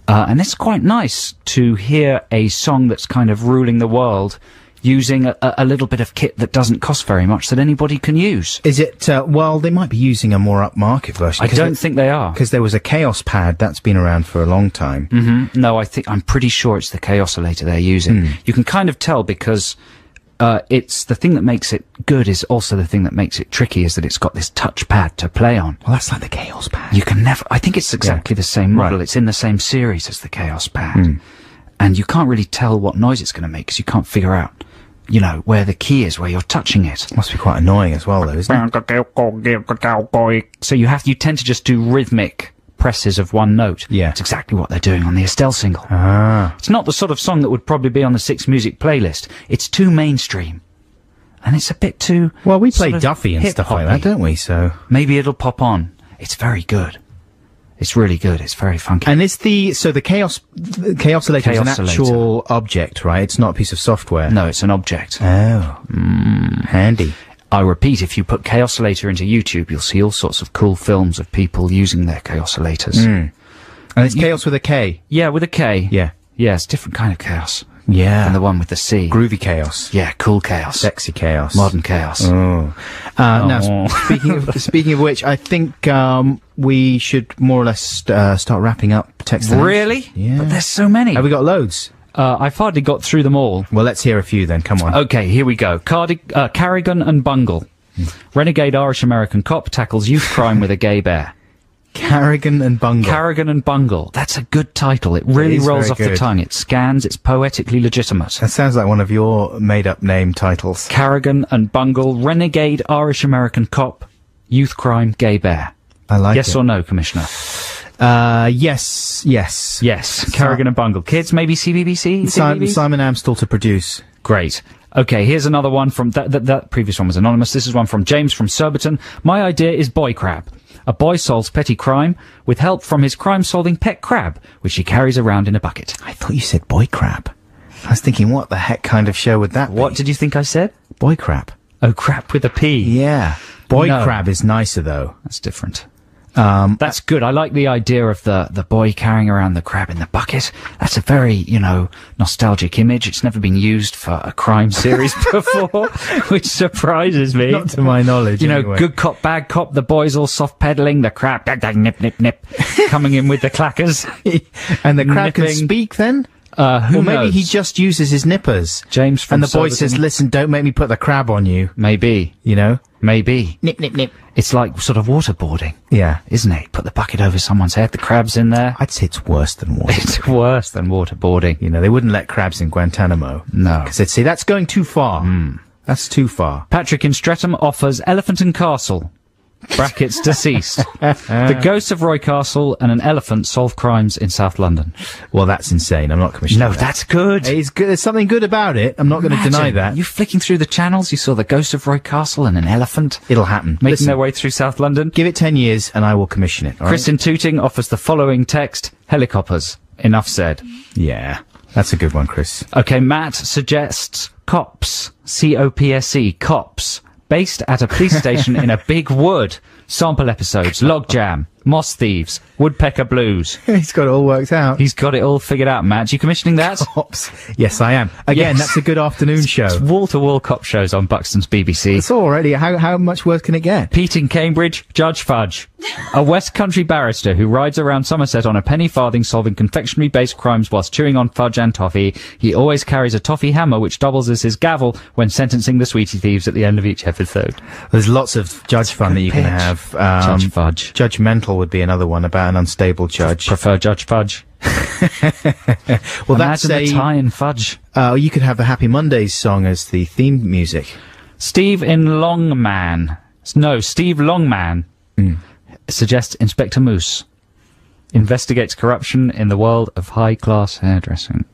And it's quite nice to hear a song that's kind of ruling the world using a little bit of kit that doesn't cost very much that anybody can use. Is it, well, they might be using a more upmarket version. I don't think they are. Because there was a Chaos Pad that's been around for a long time. Mm-hmm. No, I'm pretty sure it's the Chaosilator they're using. You can kind of tell because it's the thing that makes it good is also the thing that makes it tricky is that it's got this touchpad to play on. Well, that's like the Chaos Pad. You can never, I think it's exactly the same model. Right. It's in the same series as the Chaos Pad. And you can't really tell what noise it's going to make because you can't figure out, you know, where the key is, where you're touching it. Must be quite annoying as well, though, isn't it? So you tend to just do rhythmic presses of one note. Yeah. It's exactly what they're doing on the Estelle single. Ah. It's not the sort of song that would probably be on the Six Music playlist. It's too mainstream. And it's a bit too... Well, we play sort of Duffy and stuff like that, hip-hoppy. don't we? So... Maybe it'll pop on. It's very good. It's really good. It's very funky. And is the Chaosilator is an Chaosilator. actual object, right? It's not a piece of software. No, it's an object. Oh. Handy. I repeat, if you put Chaosilator into YouTube, you'll see all sorts of cool films of people using their Chaosilators. And it's Chaos with a K. Yeah, with a K. Yeah. Yeah, it's a different kind of chaos Yeah. than the one with the C. Groovy chaos. Yeah, cool chaos. Sexy chaos. Modern chaos. Oh. Now, speaking of which, I think we should more or less start wrapping up text. Really? Yeah. But there's so many. Have we got loads? I've hardly got through them all. Well, let's hear a few then. Come on. Okay, here we go. Carrigan and Bungle. Renegade Irish-American cop tackles youth crime with a gay bear. Carrigan and Bungle. Carrigan and Bungle. That's a good title. It really is rolls very off the good. tongue. It scans. It's poetically legitimate. That sounds like one of your made-up name titles. Carrigan and Bungle. Renegade Irish-American cop. Youth crime. Gay bear. I like Yes it. or no, Commissioner? Yes. Yes. Carrigan and Bungle. Kids, maybe CBBC? Simon Amstel to produce. Great. Okay, here's another one from... That previous one was anonymous. This is one from James from Surbiton. My idea is Boy Crab. A boy solves petty crime with help from his crime-solving pet crab, which he carries around in a bucket. I thought you said Boy Crab. I was thinking, what the heck kind of show would that be? What did you think I said? Boy Crab. Oh, crap with a P. Yeah. Boy No. Crab is nicer, though. That's different. That's good. I like the idea of the boy carrying around the crab in the bucket. That's a very, nostalgic image. It's never been used for a crime series before, which surprises me. Not to my knowledge, anyway. Good cop, bad cop, the boys all soft pedaling, the crab, nip, nip, nip, coming in with the clackers. And the crab can Nipping. speak then? Who Or maybe knows? he just uses his nippers. James from And the boy Surbiton. says, listen, don't make me put the crab on you. Maybe. Maybe. Nip, nip, nip. It's like sort of waterboarding, Yeah. isn't it? Put the bucket over someone's head, the crab's in there. I'd say it's worse than water. It's worse than waterboarding. They wouldn't let crabs in Guantanamo. No. Because they'd say, that's going too far. That's too far. Patrick in Streatham offers Elephant and Castle. Brackets deceased. The ghosts of Roy Castle and an elephant solve crimes in South London. Well, that's insane. I'm not commissioning No, that. that's good. It's good. There's something good about it. I'm not going to deny Imagine, that. You flicking through the channels, you saw the ghosts of Roy Castle and an elephant It'll happen. making Listen, their way through South London. give it 10 years and I will commission it. All Chris right? in Tooting offers the following text. Helicopters. Enough said. Yeah. That's a good one, Chris. Okay, Matt suggests Cops. C-O-P-S-E. Cops. Based at a police station in a big wood. Sample episodes. Logjam. Moss Thieves. Woodpecker Blues. He's got it all worked out. He's got it all figured out, Matt. You commissioning that? Cops. Yes, I am. Again, Yes. that's a good afternoon show. Wall-to-wall cop shows on Buxton's BBC. It's already. How much worse can it get? Pete in Cambridge, Judge Fudge. A West Country barrister who rides around Somerset on a penny farthing solving confectionery-based crimes whilst chewing on fudge and toffee. He always carries a toffee hammer which doubles as his gavel when sentencing the sweetie thieves at the end of each episode. There's lots of judge fun that you can pitch. have. Judge Fudge. Judgmental would be another one about an unstable judge. Prefer Judge Fudge. Well, that's Imagine the a. tie in Fudge. You could have the Happy Mondays song as the theme music. Steve in Longman. No, Steve Longman suggests Inspector Moose. Investigates corruption in the world of high-class hairdressing.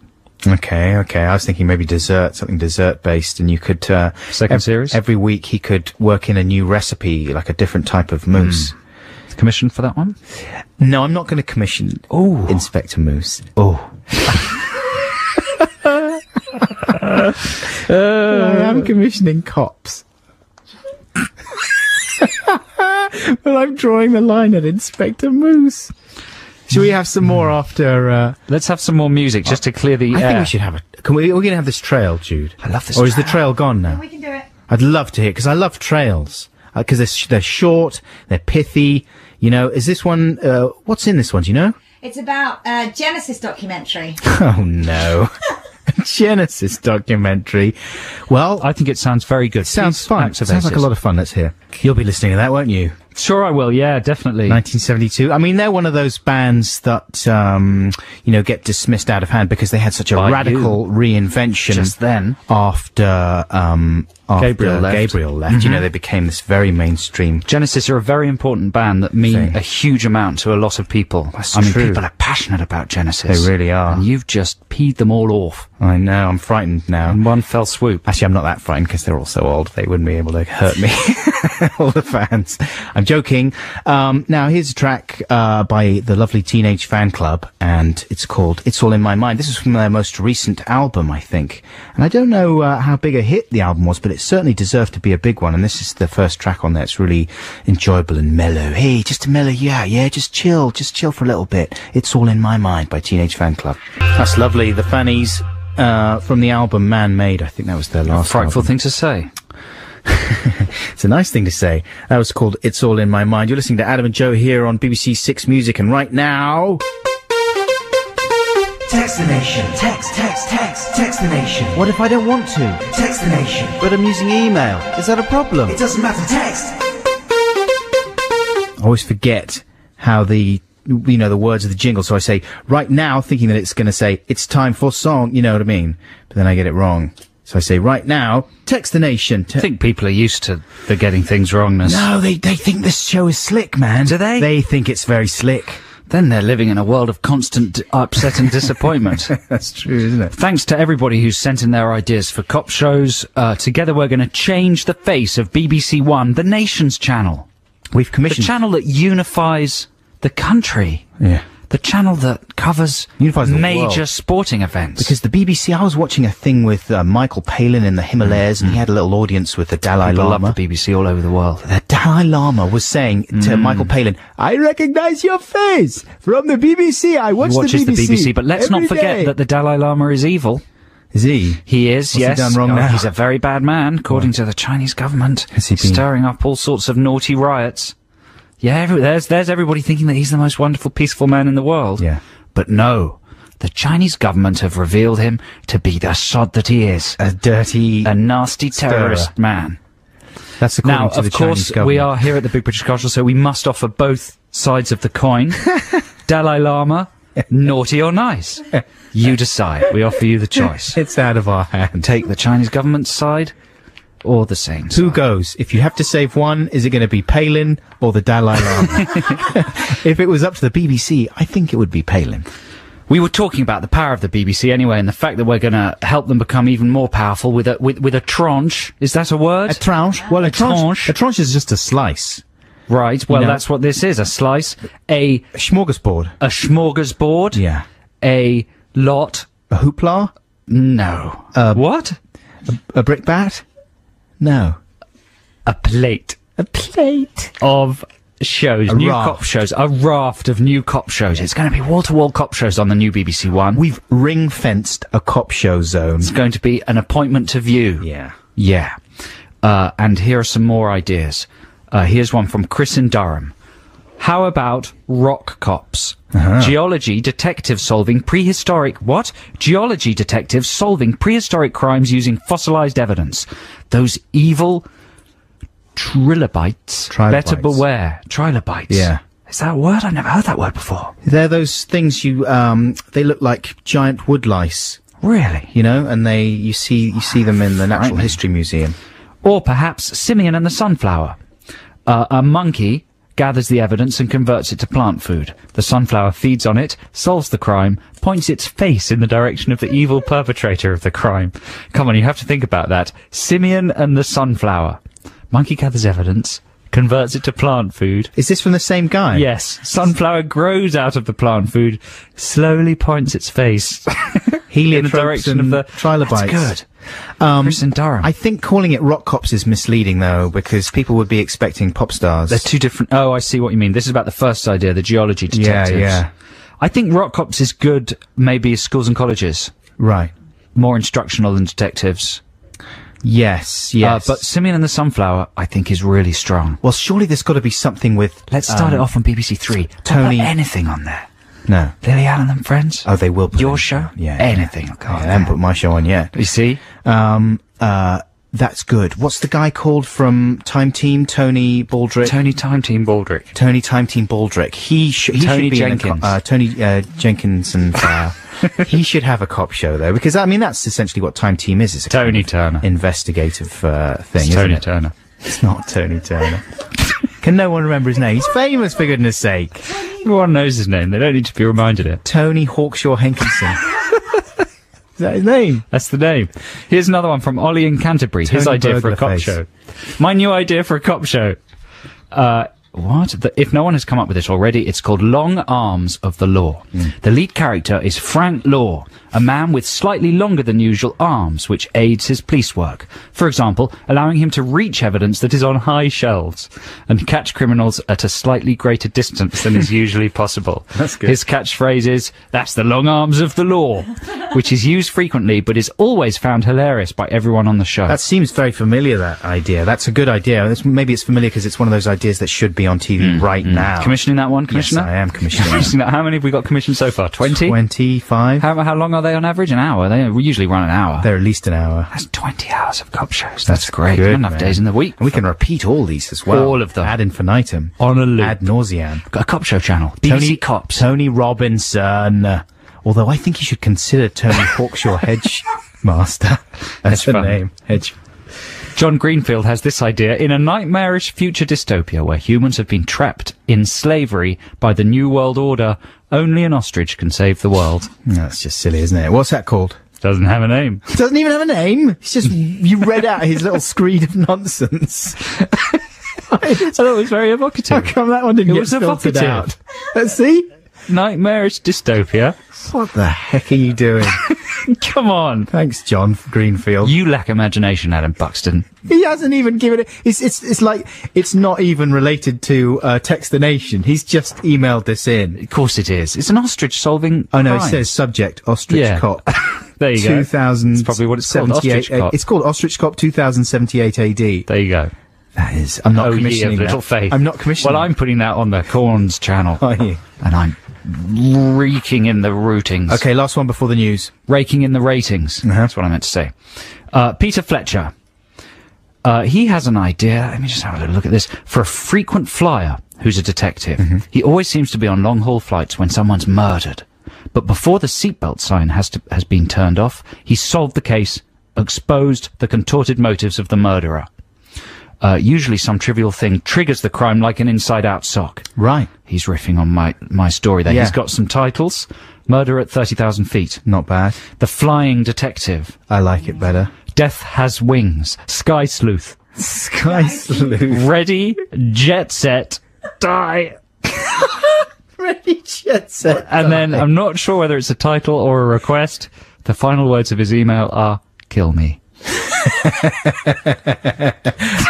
Okay. I was thinking maybe something dessert based, and you could Second series? every week he could work in a new recipe, like a different type of mousse. Commission for that one? No, I'm not going to commission Inspector Moose. I am commissioning Cops. Well, I'm drawing the line at Inspector Moose. Should we have some more after? Let's have some more music just to clear the I air. think we should have it. We're going to have this trail, Jude. I love this Or is the trail. trail gone now? We can do it. I'd love to hear, because I love trails. Because they're short, they're pithy. You know, is this one, what's in this one, do you know? It's about a Genesis documentary. Oh, no. Genesis documentary. Well, I think it sounds very good. sounds Please fun. activate Sounds like it. a lot of fun. Let's hear. You'll be listening to that, won't you? Sure, I will. Yeah, definitely. 1972. I mean, they're one of those bands that, you know, get dismissed out of hand because they had such a By radical reinvention Just then. after Gabriel left. Gabriel left. You know, they became this very mainstream. Genesis are a very important band that mean Thing. a huge amount to a lot of people. That's I mean, true. people are passionate about Genesis. They really are. And you've just peed them all off I know. I'm frightened now. in one fell swoop. Actually, I'm not that frightened because they're all so old. They wouldn't be able to hurt me. All the fans. I'm joking. Now, here's a track by the lovely Teenage Fan Club, and it's called It's All In My Mind. This is from their most recent album, I think. And I don't know how big a hit the album was, but it certainly deserved to be a big one. And this is the first track on there. It's really enjoyable and mellow. Hey, just a mellow, yeah, just chill for a little bit. It's All In My Mind by Teenage Fan Club. That's lovely. The Fannies. From the album Man Made, I think that was their last Frightful album. thing to say. It's a nice thing to say. That was called It's All In My Mind. You're listening to Adam and Joe here on BBC Six Music, and right now... Text the nation. Text the nation. What if I don't want to? Text the nation. But I'm using email. Is that a problem? It doesn't matter, text. I always forget how the words of the jingle, so I say, right now, thinking that it's going to say, it's time for song, you know what I mean? But then I get it wrong. So I say, right now, text the nation. I think people are used to forgetting things wrongness. No, they think this show is slick, man. Do they? They think it's very slick. Then they're living in a world of constant upset and disappointment. That's true, isn't it? Thanks to everybody who's sent in their ideas for cop shows. Together we're going to change the face of BBC One, the nation's channel. We've The commissioned... channel that unifies the country. Yeah. The channel that covers Unifies the major world. sporting events. Because the BBC, I was watching a thing with Michael Palin in the Himalayas, and he had a little audience with the Dalai people Lama. love the BBC all over the world. The Dalai Lama was saying to Michael Palin, I recognize your face from the BBC. I watch He watches the BBC. but let's not every forget day." that the Dalai Lama is evil. Is he? He is, What's he yes. done wrong now? He's a very bad man, according to the Chinese government. Has he been- Stirring up all sorts of naughty riots. Yeah, there's everybody thinking that he's the most wonderful, peaceful man in the world. Yeah. But no, the Chinese government have revealed him to be the sod that he is. A dirty... A nasty terrorist Stirrer. man. That's according Now, to the of Chinese course, government. we are here at the Big British Cultural, so we must offer both sides of the coin. Dalai Lama, naughty or nice? You decide. We offer you the choice. It's out of our hands. Take the Chinese government's side or the same side. Who goes? If you have to save one, is it going to be Palin or the Dalai Lama? If it was up to the BBC, I think it would be Palin. We were talking about the power of the BBC anyway, and the fact that we're going to help them become even more powerful with a tranche. Is that a word? A tranche? Well, a tranche. A tranche is just a slice. Right. Well, You know? that's what this is. A slice. A A smorgasbord. smorgasbord. Yeah. A lot. A hoopla? No. What? A brickbat? No. A plate A plate. of shows. A New raft. cop shows. A raft of new cop shows. It's going to be wall-to-wall cop shows on the new BBC One. We've ring-fenced a cop show zone. It's going to be an appointment to view. Yeah. Yeah. And here are some more ideas. Here's one from Chris in Durham. How about rock cops? Geology detectives solving prehistoric... What? Geology detectives solving prehistoric crimes using fossilized evidence. Those evil trilobites. Trilobites. Better beware. Trilobites. Yeah. Is that a word? I've never heard that word before. They're those things they look like giant woodlice, Really? you know, and you see them in the Natural Frightening. History Museum. Or perhaps Simeon and the Sunflower. A monkey gathers the evidence and converts it to plant food. The sunflower feeds on it, solves the crime, points its face in the direction of the evil perpetrator of the crime. Come on, you have to think about that. Simeon and the Sunflower. Monkey gathers evidence, converts it to plant food. Is this from the same guy? Yes, sunflower grows out of the plant food, slowly points its face in the Heliotropes direction of and the trilobites. That's good. Chris and Durham. I think calling it rock cops is misleading, though, because people would be expecting pop stars. They're two different. Oh, I see what you mean. This is about the first idea, the geology detectives. Yeah. I think rock cops is good, maybe as schools and colleges, Right. more instructional than detectives. Yes. But Simeon and the Sunflower, I think, is really strong. Well, surely there's got to be something with... Let's start it off on BBC Three. Tony- Don't put anything on there. No. Lily Allen and Friends. Oh, they will put Your anything show? on. Yeah. Anything will go on I haven't there. put my show on yet. You see? That's good. What's the guy called from Time Team? Tony Baldrick? Tony Time Team Baldrick. Tony Time Team Baldrick. He should Tony be Jenkins. Tony Jenkins and he should have a cop show though, because I mean that's essentially what Time Team is. It's a Tony kind of Turner. investigative thing. Isn't Tony it? Turner. It's not Tony Turner. Can no one remember his name? He's famous, for goodness sake. Everyone knows his name. They don't need to be reminded it. Tony Hawkshaw Henkinson. Is that his name? That's the name. Here's another one from Ollie in Canterbury. His Tony idea for a cop Burglarface. show. My new idea for a cop show. If no one has come up with it already, it's called Long Arms of the Law. The lead character is Frank Law, a man with slightly longer than usual arms, which aids his police work. For example, allowing him to reach evidence that is on high shelves and catch criminals at a slightly greater distance than is usually possible. That's good. His catchphrase is, "That's the long arms of the law," which is used frequently but is always found hilarious by everyone on the show. That seems very familiar, that idea. That's a good idea. Maybe it's familiar because it's one of those ideas that should be on TV right now. Commissioning that one, Commissioner? Yes, I am commissioning. Commissioning that. How many have we got commissioned so far? 20? 25. How long are they on average? An hour? They usually run an hour. They're at least an hour. That's 20 hours of cop shows. That's great. good, Not enough man. days in the week. And we can repeat all these as well. All of them. Ad infinitum. On a loop. Ad nauseam. Got a cop show channel. BBC Cops. Tony Robinson. Although I think you should consider Tony Hawkshaw Hedgemaster. That's the fun. name. Hedge. John Greenfield has this idea. In a nightmarish future dystopia where humans have been trapped in slavery by the New World Order, only an ostrich can save the world. That's just silly, isn't it? What's that called? Doesn't have a name. Doesn't even have a name. It's just, you read out his little screed of nonsense. I thought it was very How evocative. come that one didn't It get was filtered evocative. out? Let's see. Nightmarish dystopia. What the heck are you doing? Come on. Thanks, John Greenfield. You lack imagination, Adam Buxton. He hasn't even given it. It's like it's not even related to Text the Nation. He's just emailed this in. Of course it is. It's an ostrich solving Oh no, it crimes. says subject ostrich Yeah. cop. There you go. 2000. That's probably what it's called, Ostrich Cop. It's called Ostrich Cop 2078 AD. There you go. That is. I'm not Oh, ye commissioning of that. little faith. I'm not commissioning. Well, I'm putting that on the Corns channel. Are you? And I'm reeking in the rootings. Okay, last one before the news. Raking in the ratings. That's what I meant to say. Peter Fletcher. He has an idea. Let me just have a little look at this. For a frequent flyer who's a detective. He always seems to be on long-haul flights when someone's murdered. But before the seatbelt sign has been turned off, he solved the case, exposed the contorted motives of the murderer. Usually some trivial thing triggers the crime like an inside-out sock. Right. He's riffing on my story there. Yeah. He's got some titles. Murder at 30,000 feet. Not bad. The Flying Detective. I like it better. Death Has Wings. Sky Sleuth. Sky Sleuth. Ready, Jet Set, Die. Ready, jet set. And then I'm not sure whether it's a title or a request. The final words of his email are, kill me.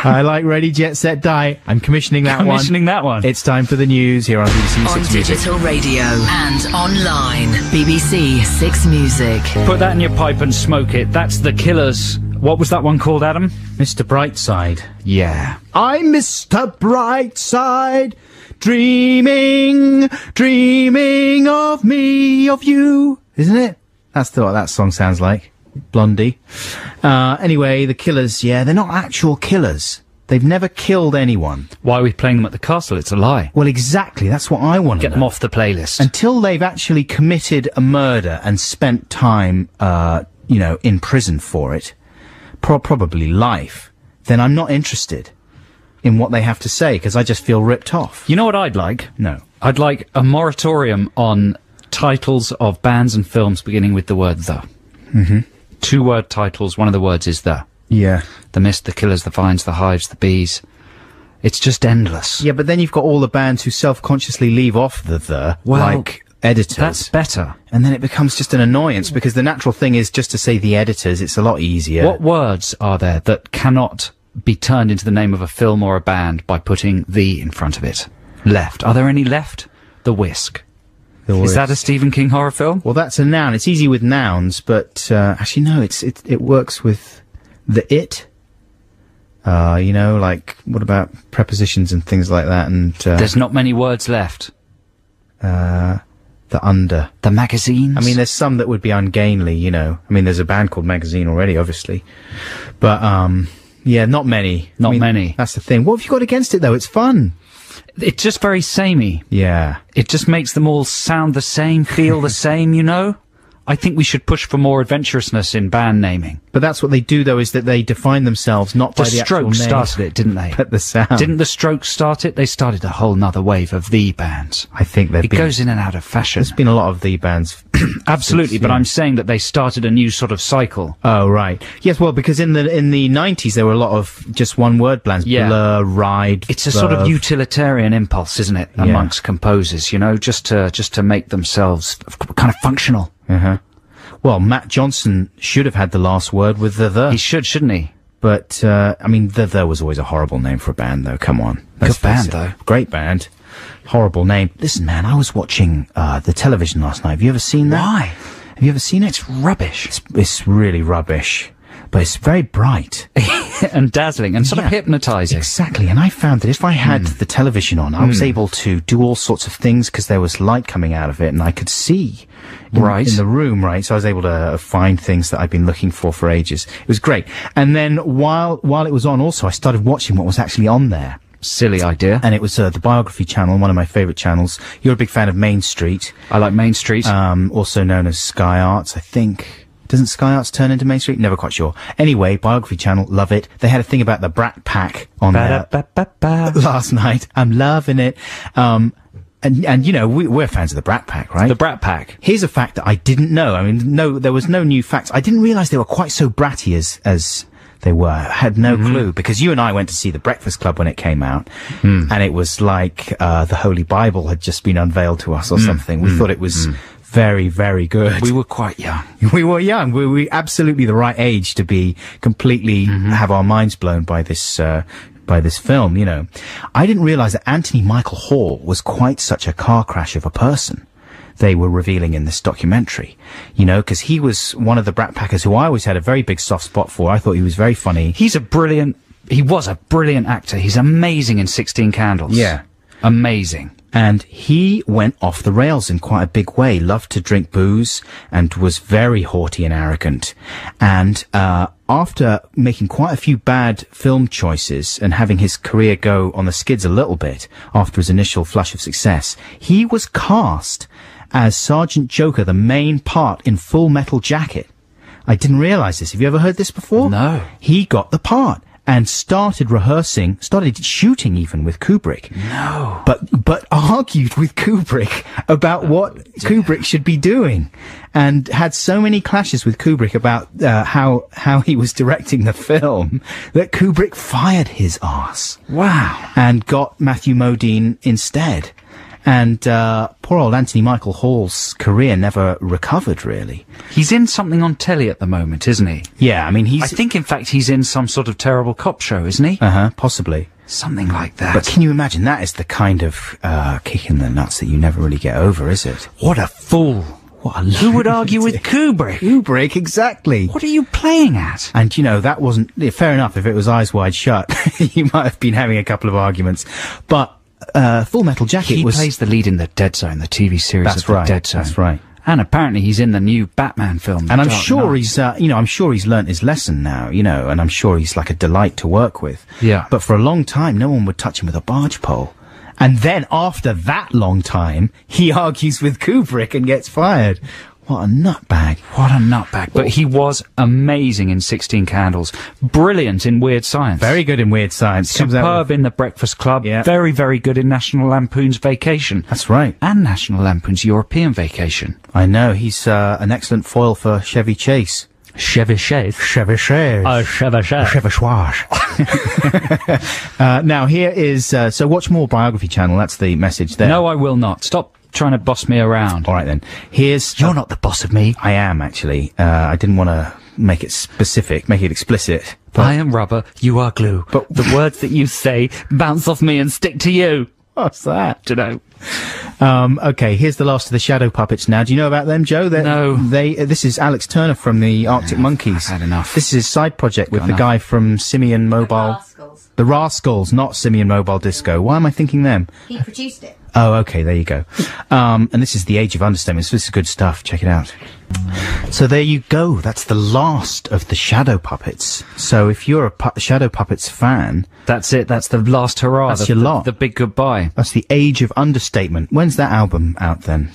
I like Ready, Jet Set, Die. I'm commissioning that Commissioning that one. It's time for the news here on BBC On Six Music. digital radio and online. BBC Six Music. Put that in your pipe and smoke it. That's The Killers. What was that one called, Adam? Mr. Brightside. Yeah. I'm Mr. Brightside, dreaming of me, of you. Isn't it? That's what that song sounds like. Blondie. Anyway, the Killers, yeah, they're not actual killers. They've never killed anyone. Why are we playing them at the castle? It's a lie. Well, exactly, that's what I want to Get know. them off the playlist. Until they've actually committed a murder and spent time, in prison for it, probably life, then I'm not interested in what they have to say, because I just feel ripped off. You know what I'd like? No. I'd like a moratorium on titles of bands and films beginning with the word the. Mm-hmm. 2-word titles, one of the words is the. Yeah. The Mist, the Killers, the Vines, the Hives, the Bees. It's just endless. Yeah, but then you've got all the bands who self-consciously leave off the, Well, like editors. That's better. And then it becomes just an annoyance, because the natural thing is just to say the editors. It's a lot easier. What words are there that cannot be turned into the name of a film or a band by putting the in front of it? Left. Are there any left? The Whisk. Is that a Stephen King horror film? Well, that's a noun. It's easy with nouns, but actually, no. It works with the it. You know, like, what about prepositions and things like that? And There's not many words left. The under. The magazines? I mean, there's some that would be ungainly, you know. I mean, there's a band called Magazine already, obviously. But, yeah, not many. Not many. That's the thing. What have you got against it, though? It's fun. It's just very samey. Yeah. It just makes them all sound the same, feel the same, you know? I think we should push for more adventurousness in band naming. But that's what they do, though, is that they define themselves not by the actual name. The Strokes started it, didn't they? But the sound. Didn't the Strokes start it? They started a whole nother wave of the bands. I think it goes in and out of fashion. There's been a lot of the bands. Absolutely, but I'm saying that they started a new sort of cycle. Oh, right. Yes, well, because in the 90s there were a lot of just one word bands. Yeah. Blur, Ride. It's a sort of utilitarian impulse, isn't it, amongst composers, you know, just to make themselves kind of functional. Uh-huh. Well, Matt Johnson should have had the last word with the. He should, shouldn't he? But, I mean, the was always a horrible name for a band, though. Come on. Good band, though. Great band. Horrible name. Listen, man, I was watching the television last night. Have you ever seen that? Why? Have you ever seen it? It's rubbish. It's really rubbish. But it's very bright. And dazzling and sort of hypnotising. Exactly. And I found that if I had the television on, I was able to do all sorts of things because there was light coming out of it and I could see in the room, right? So I was able to find things that I'd been looking for ages. It was great. And then while it was on also, I started watching what was actually on there. Silly idea. And it was the Biography Channel, one of my favourite channels. You're a big fan of Main Street. I like Main Street. Also known as Sky Arts, I think. Doesn't Sky Arts turn into Main Street? Never quite sure. Anyway, Biography Channel, love it. They had a thing about the Brat Pack on there last night. I'm loving it. And you know, we're fans of the Brat Pack, right? The Brat Pack. Here's a fact that I didn't know. I mean, there was no new facts. I didn't realise they were quite so bratty as they were. I had no clue, because you and I went to see The Breakfast Club when it came out, and it was like the Holy Bible had just been unveiled to us or something. We thought it was very, very good. We were quite young. We were young. We were absolutely the right age to be completely have our minds blown by this film, you know. I didn't realise that Anthony Michael Hall was quite such a car crash of a person. They were revealing in this documentary, you know, because he was one of the Brat Packers who I always had a very big soft spot for. I thought he was very funny. He was a brilliant actor. He's amazing in 16 Candles. Yeah. Amazing. And he went off the rails in quite a big way, loved to drink booze, and was very haughty and arrogant. And after making quite a few bad film choices and having his career go on the skids a little bit after his initial flush of success, he was cast as Sergeant Joker, the main part in Full Metal Jacket. I didn't realise this. Have you ever heard this before? No. He got the part and started shooting even with Kubrick. No. But argued with Kubrick about what Kubrick should be doing, and had so many clashes with Kubrick about how he was directing the film that Kubrick fired his arse. Wow. And got Matthew Modine instead. And poor old Anthony Michael Hall's career never recovered, really. He's in something on telly at the moment, isn't he? Yeah, I mean, I think, in fact, he's in some sort of terrible cop show, isn't he? Possibly. Something like that. But can you imagine? That is the kind of kick in the nuts that you never really get over, is it? What a fool. Who would argue with Kubrick? Kubrick, exactly. What are you playing at? And, you know, that wasn't... Fair enough, if it was Eyes Wide Shut, you might have been having a couple of arguments. But... Full Metal Jacket he plays the lead in The Dead Zone, the TV series of The Dead Zone. That's right. And apparently he's in the new Batman film. And I'm sure he's, I'm sure he's learnt his lesson now, you know, and I'm sure he's like a delight to work with. Yeah. But for a long time, no one would touch him with a barge pole. And then after that long time, he argues with Kubrick and gets fired. What a nutbag. What a nutbag. But he was amazing in 16 Candles. Brilliant in Weird Science. Very good in Weird Science. Superb in The Breakfast Club. Yeah. Very, very good in National Lampoon's Vacation. That's right. And National Lampoon's European Vacation. I know. He's an excellent foil for Chevy Chase. Chevy-chase. Chevy-chase. Chevy-chase. Chevy-chase. Now, here is... so watch more Biography Channel. That's the message there. No, I will not. Stop trying to boss me around. All right, then. Here's... You're not the boss of me. I am, actually. I didn't want to make it specific, make it explicit. But I am rubber, you are glue. But the words that you say bounce off me and stick to you. What's that? Dunno. Okay, here's the last of the Shadow Puppets now. Do you know about them, Joe? No. This is Alex Turner from the Arctic Monkeys. I've had enough. This is his side project with the guy from Simian Mobile. The Rascals, not Simian Mobile Disco. Why am I thinking them? He produced it. Oh, okay, there you go. And this is The Age of Understatement. So this is good stuff. Check it out. So there you go. That's the last of the Shadow Puppets. So if you're a Shadow Puppets fan... That's it. That's the last hurrah. That's your lot. The big goodbye. That's The Age of Understatement. When's that album out then?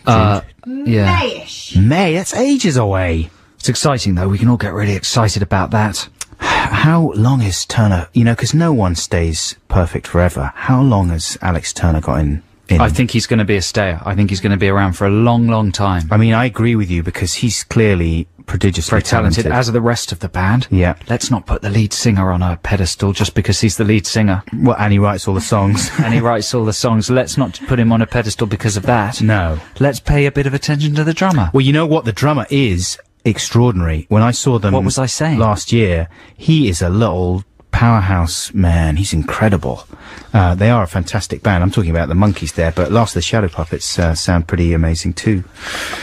Yeah. Mayish. May. That's ages away. It's exciting, though. We can all get really excited about that. How long is Turner... You know, because no one stays perfect forever. How long has Alex Turner got in? I think he's going to be a stayer. I think he's going to be around for a long, long time. I mean, I agree with you because he's clearly prodigiously Very talented, as are the rest of the band. Yeah. Let's not put the lead singer on a pedestal just because he's the lead singer. Well, and he writes all the songs. And he writes all the songs. Let's not put him on a pedestal because of that. No. Let's pay a bit of attention to the drummer. Well, you know what? The drummer is extraordinary. When I saw them... What was I saying? Last year, he is a little powerhouse man. He's incredible. They are a fantastic band. I'm talking about the Monkeys there, but Last of the Shadow Puppets sound pretty amazing too.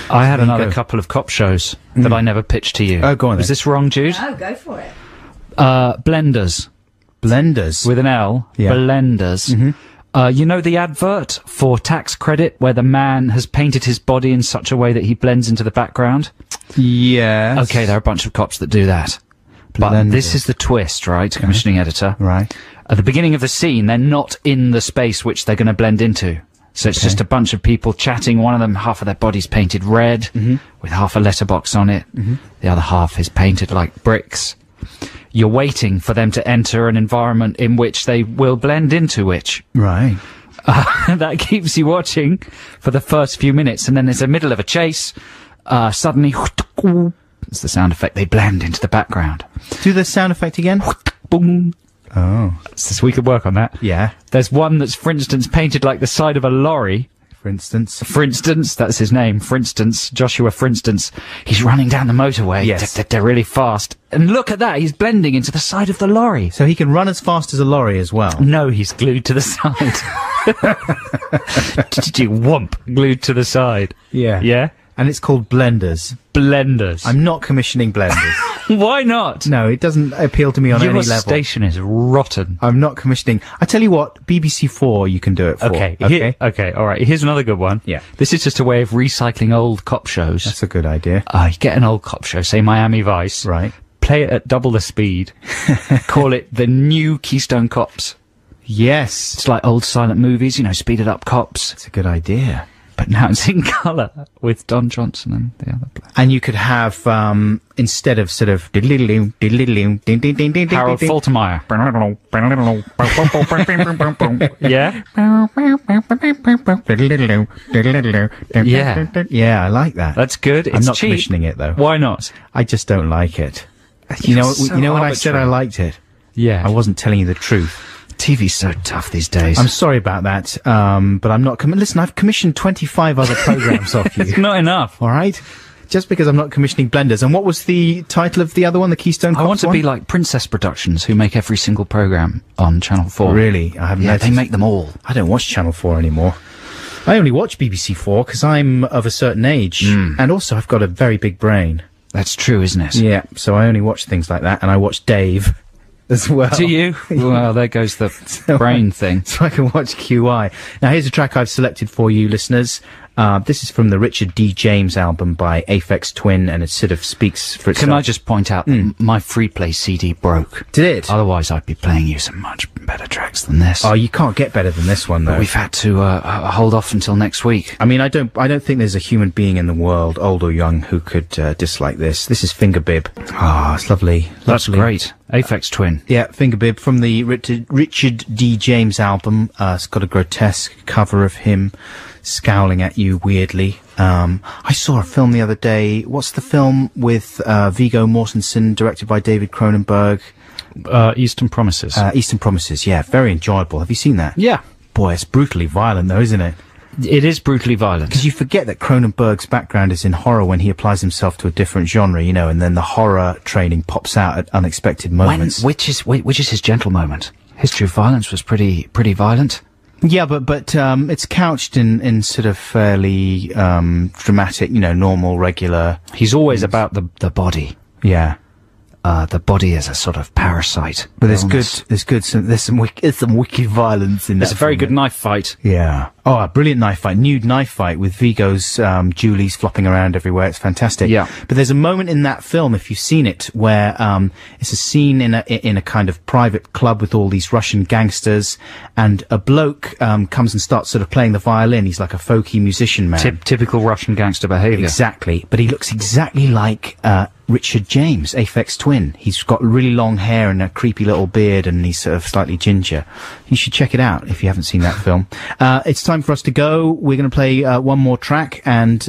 I had another couple of cop shows that I never pitched to you. Oh, go on then. Was this wrong, Jude? Oh, go for it. Blenders. Blenders? With an L. Yeah. Blenders. You know the advert for tax credit where the man has painted his body in such a way that he blends into the background? Yes. Okay, there are a bunch of cops that do that. But Blenders. this is the twist, right, commissioning editor? Right. At the beginning of the scene, they're not in the space which they're going to blend into. So it's just a bunch of people chatting. One of them, half of their body's painted red, with half a letterbox on it. The other half is painted like bricks. You're waiting for them to enter an environment in which they will blend into which. Right. That keeps you watching for the first few minutes, and then there's a middle of a chase. Suddenly, it's the sound effect. They blend into the background. Do the sound effect again? Boom. Oh. So we could work on that. Yeah. There's one that's, for instance, painted like the side of a lorry. For instance, that's his name. For instance, Joshua, for instance, he's running down the motorway. Yes. They're really fast. And look at that, he's blending into the side of the lorry. So he can run as fast as a lorry as well? No, he's glued to the side. Whomp, glued to the side. Yeah. Yeah? And it's called Blenders. Blenders. I'm not commissioning Blenders. Why not? No, it doesn't appeal to me on any level. Your station is rotten. I'm not commissioning. I tell you what, BBC4 you can do it for. Okay. Okay? All right. Here's another good one. Yeah. This is just a way of recycling old cop shows. That's a good idea. You get an old cop show, say Miami Vice. Right. Play it at double the speed. Call it the new Keystone Cops. Yes. It's like old silent movies, you know, speeded up cops. It's a good idea. But now it's in colour with Don Johnson and the other black. And you could have, instead of sort of Harold Faltermeyer. Yeah? Yeah, I like that. That's good. I'm not commissioning it, though. Why not? I just don't like it. You know when I said I liked it? Yeah. I wasn't telling you the truth. TV's so tough these days. I'm sorry about that, but I'm not... Listen, I've commissioned 25 other programs off you. It's not enough. All right? Just because I'm not commissioning Blenders. And what was the title of the other one, the Keystone Cops I want to one? be like Princess Productions, who make every single programme on Channel 4. Really? I haven't noticed. They make them all. I don't watch Channel 4 anymore. I only watch BBC 4 because I'm of a certain age. And also I've got a very big brain. That's true, isn't it? Yeah, so I only watch things like that. And I watch Dave as well. Do you? Well, there goes the brain thing. So I can watch QI. Now, here's a track I've selected for you, listeners. This is from the Richard D. James album by Aphex Twin, and it sort of speaks for itself. Can I just point out that my free play CD broke? Did it? Otherwise, I'd be playing you some much better tracks than this. Oh, you can't get better than this one, though. But we've had to hold off until next week. I mean, I don't think there's a human being in the world, old or young, who could dislike this. This is Fingerbib. Ah, it's lovely. That's lovely. great. Aphex Twin. Yeah, Fingerbib from the Richard D. James album. It's got a grotesque cover of him scowling at you weirdly. I saw a film the other day. What's the film with Viggo Mortensen, directed by David Cronenberg? Eastern Promises. Eastern Promises, yeah. Very enjoyable. Have you seen that? Yeah. Boy, it's brutally violent though, isn't it? It is brutally violent. Because you forget that Cronenberg's background is in horror when he applies himself to a different genre, you know, and then the horror training pops out at unexpected moments. Which is his gentle moment? History of Violence was pretty violent. Yeah, but it's couched in sort of fairly dramatic, you know, normal, regular. He's always about the body. Yeah. The body is a sort of parasite. But there's some wicked violence in that. There's a very good knife fight. Yeah. Oh, a brilliant knife fight, nude knife fight with Viggo's Julies flopping around everywhere. It's fantastic. Yeah. But there's a moment in that film, if you've seen it, where it's a scene in a kind of private club with all these Russian gangsters, and a bloke comes and starts sort of playing the violin. He's like a folky musician man. Typical Russian gangster behaviour. Exactly. But he looks exactly like Richard James, Aphex Twin. He's got really long hair and a creepy little beard, and he's sort of slightly ginger. You should check it out if you haven't seen that film. It's time for us to go. We're going to play one more track, and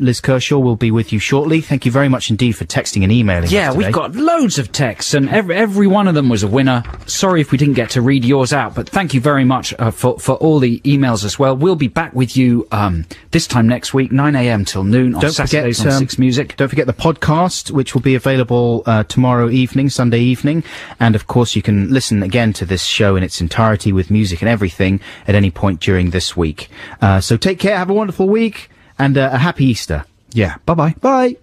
Liz Kershaw will be with you shortly. Thank you very much indeed for texting and emailing Yeah, us today. we've got loads of texts, and every one of them was a winner. Sorry if we didn't get to read yours out, but thank you very much for all the emails as well. We'll be back with you this time next week, 9 a.m. till noon on Saturdays on Six Music. Don't forget the podcast, which will be available tomorrow evening, Sunday evening, and of course you can listen again to this show in its entirety with music and everything at any point during this week. So take care, have a wonderful week, and a happy Easter. Yeah, bye-bye. Bye.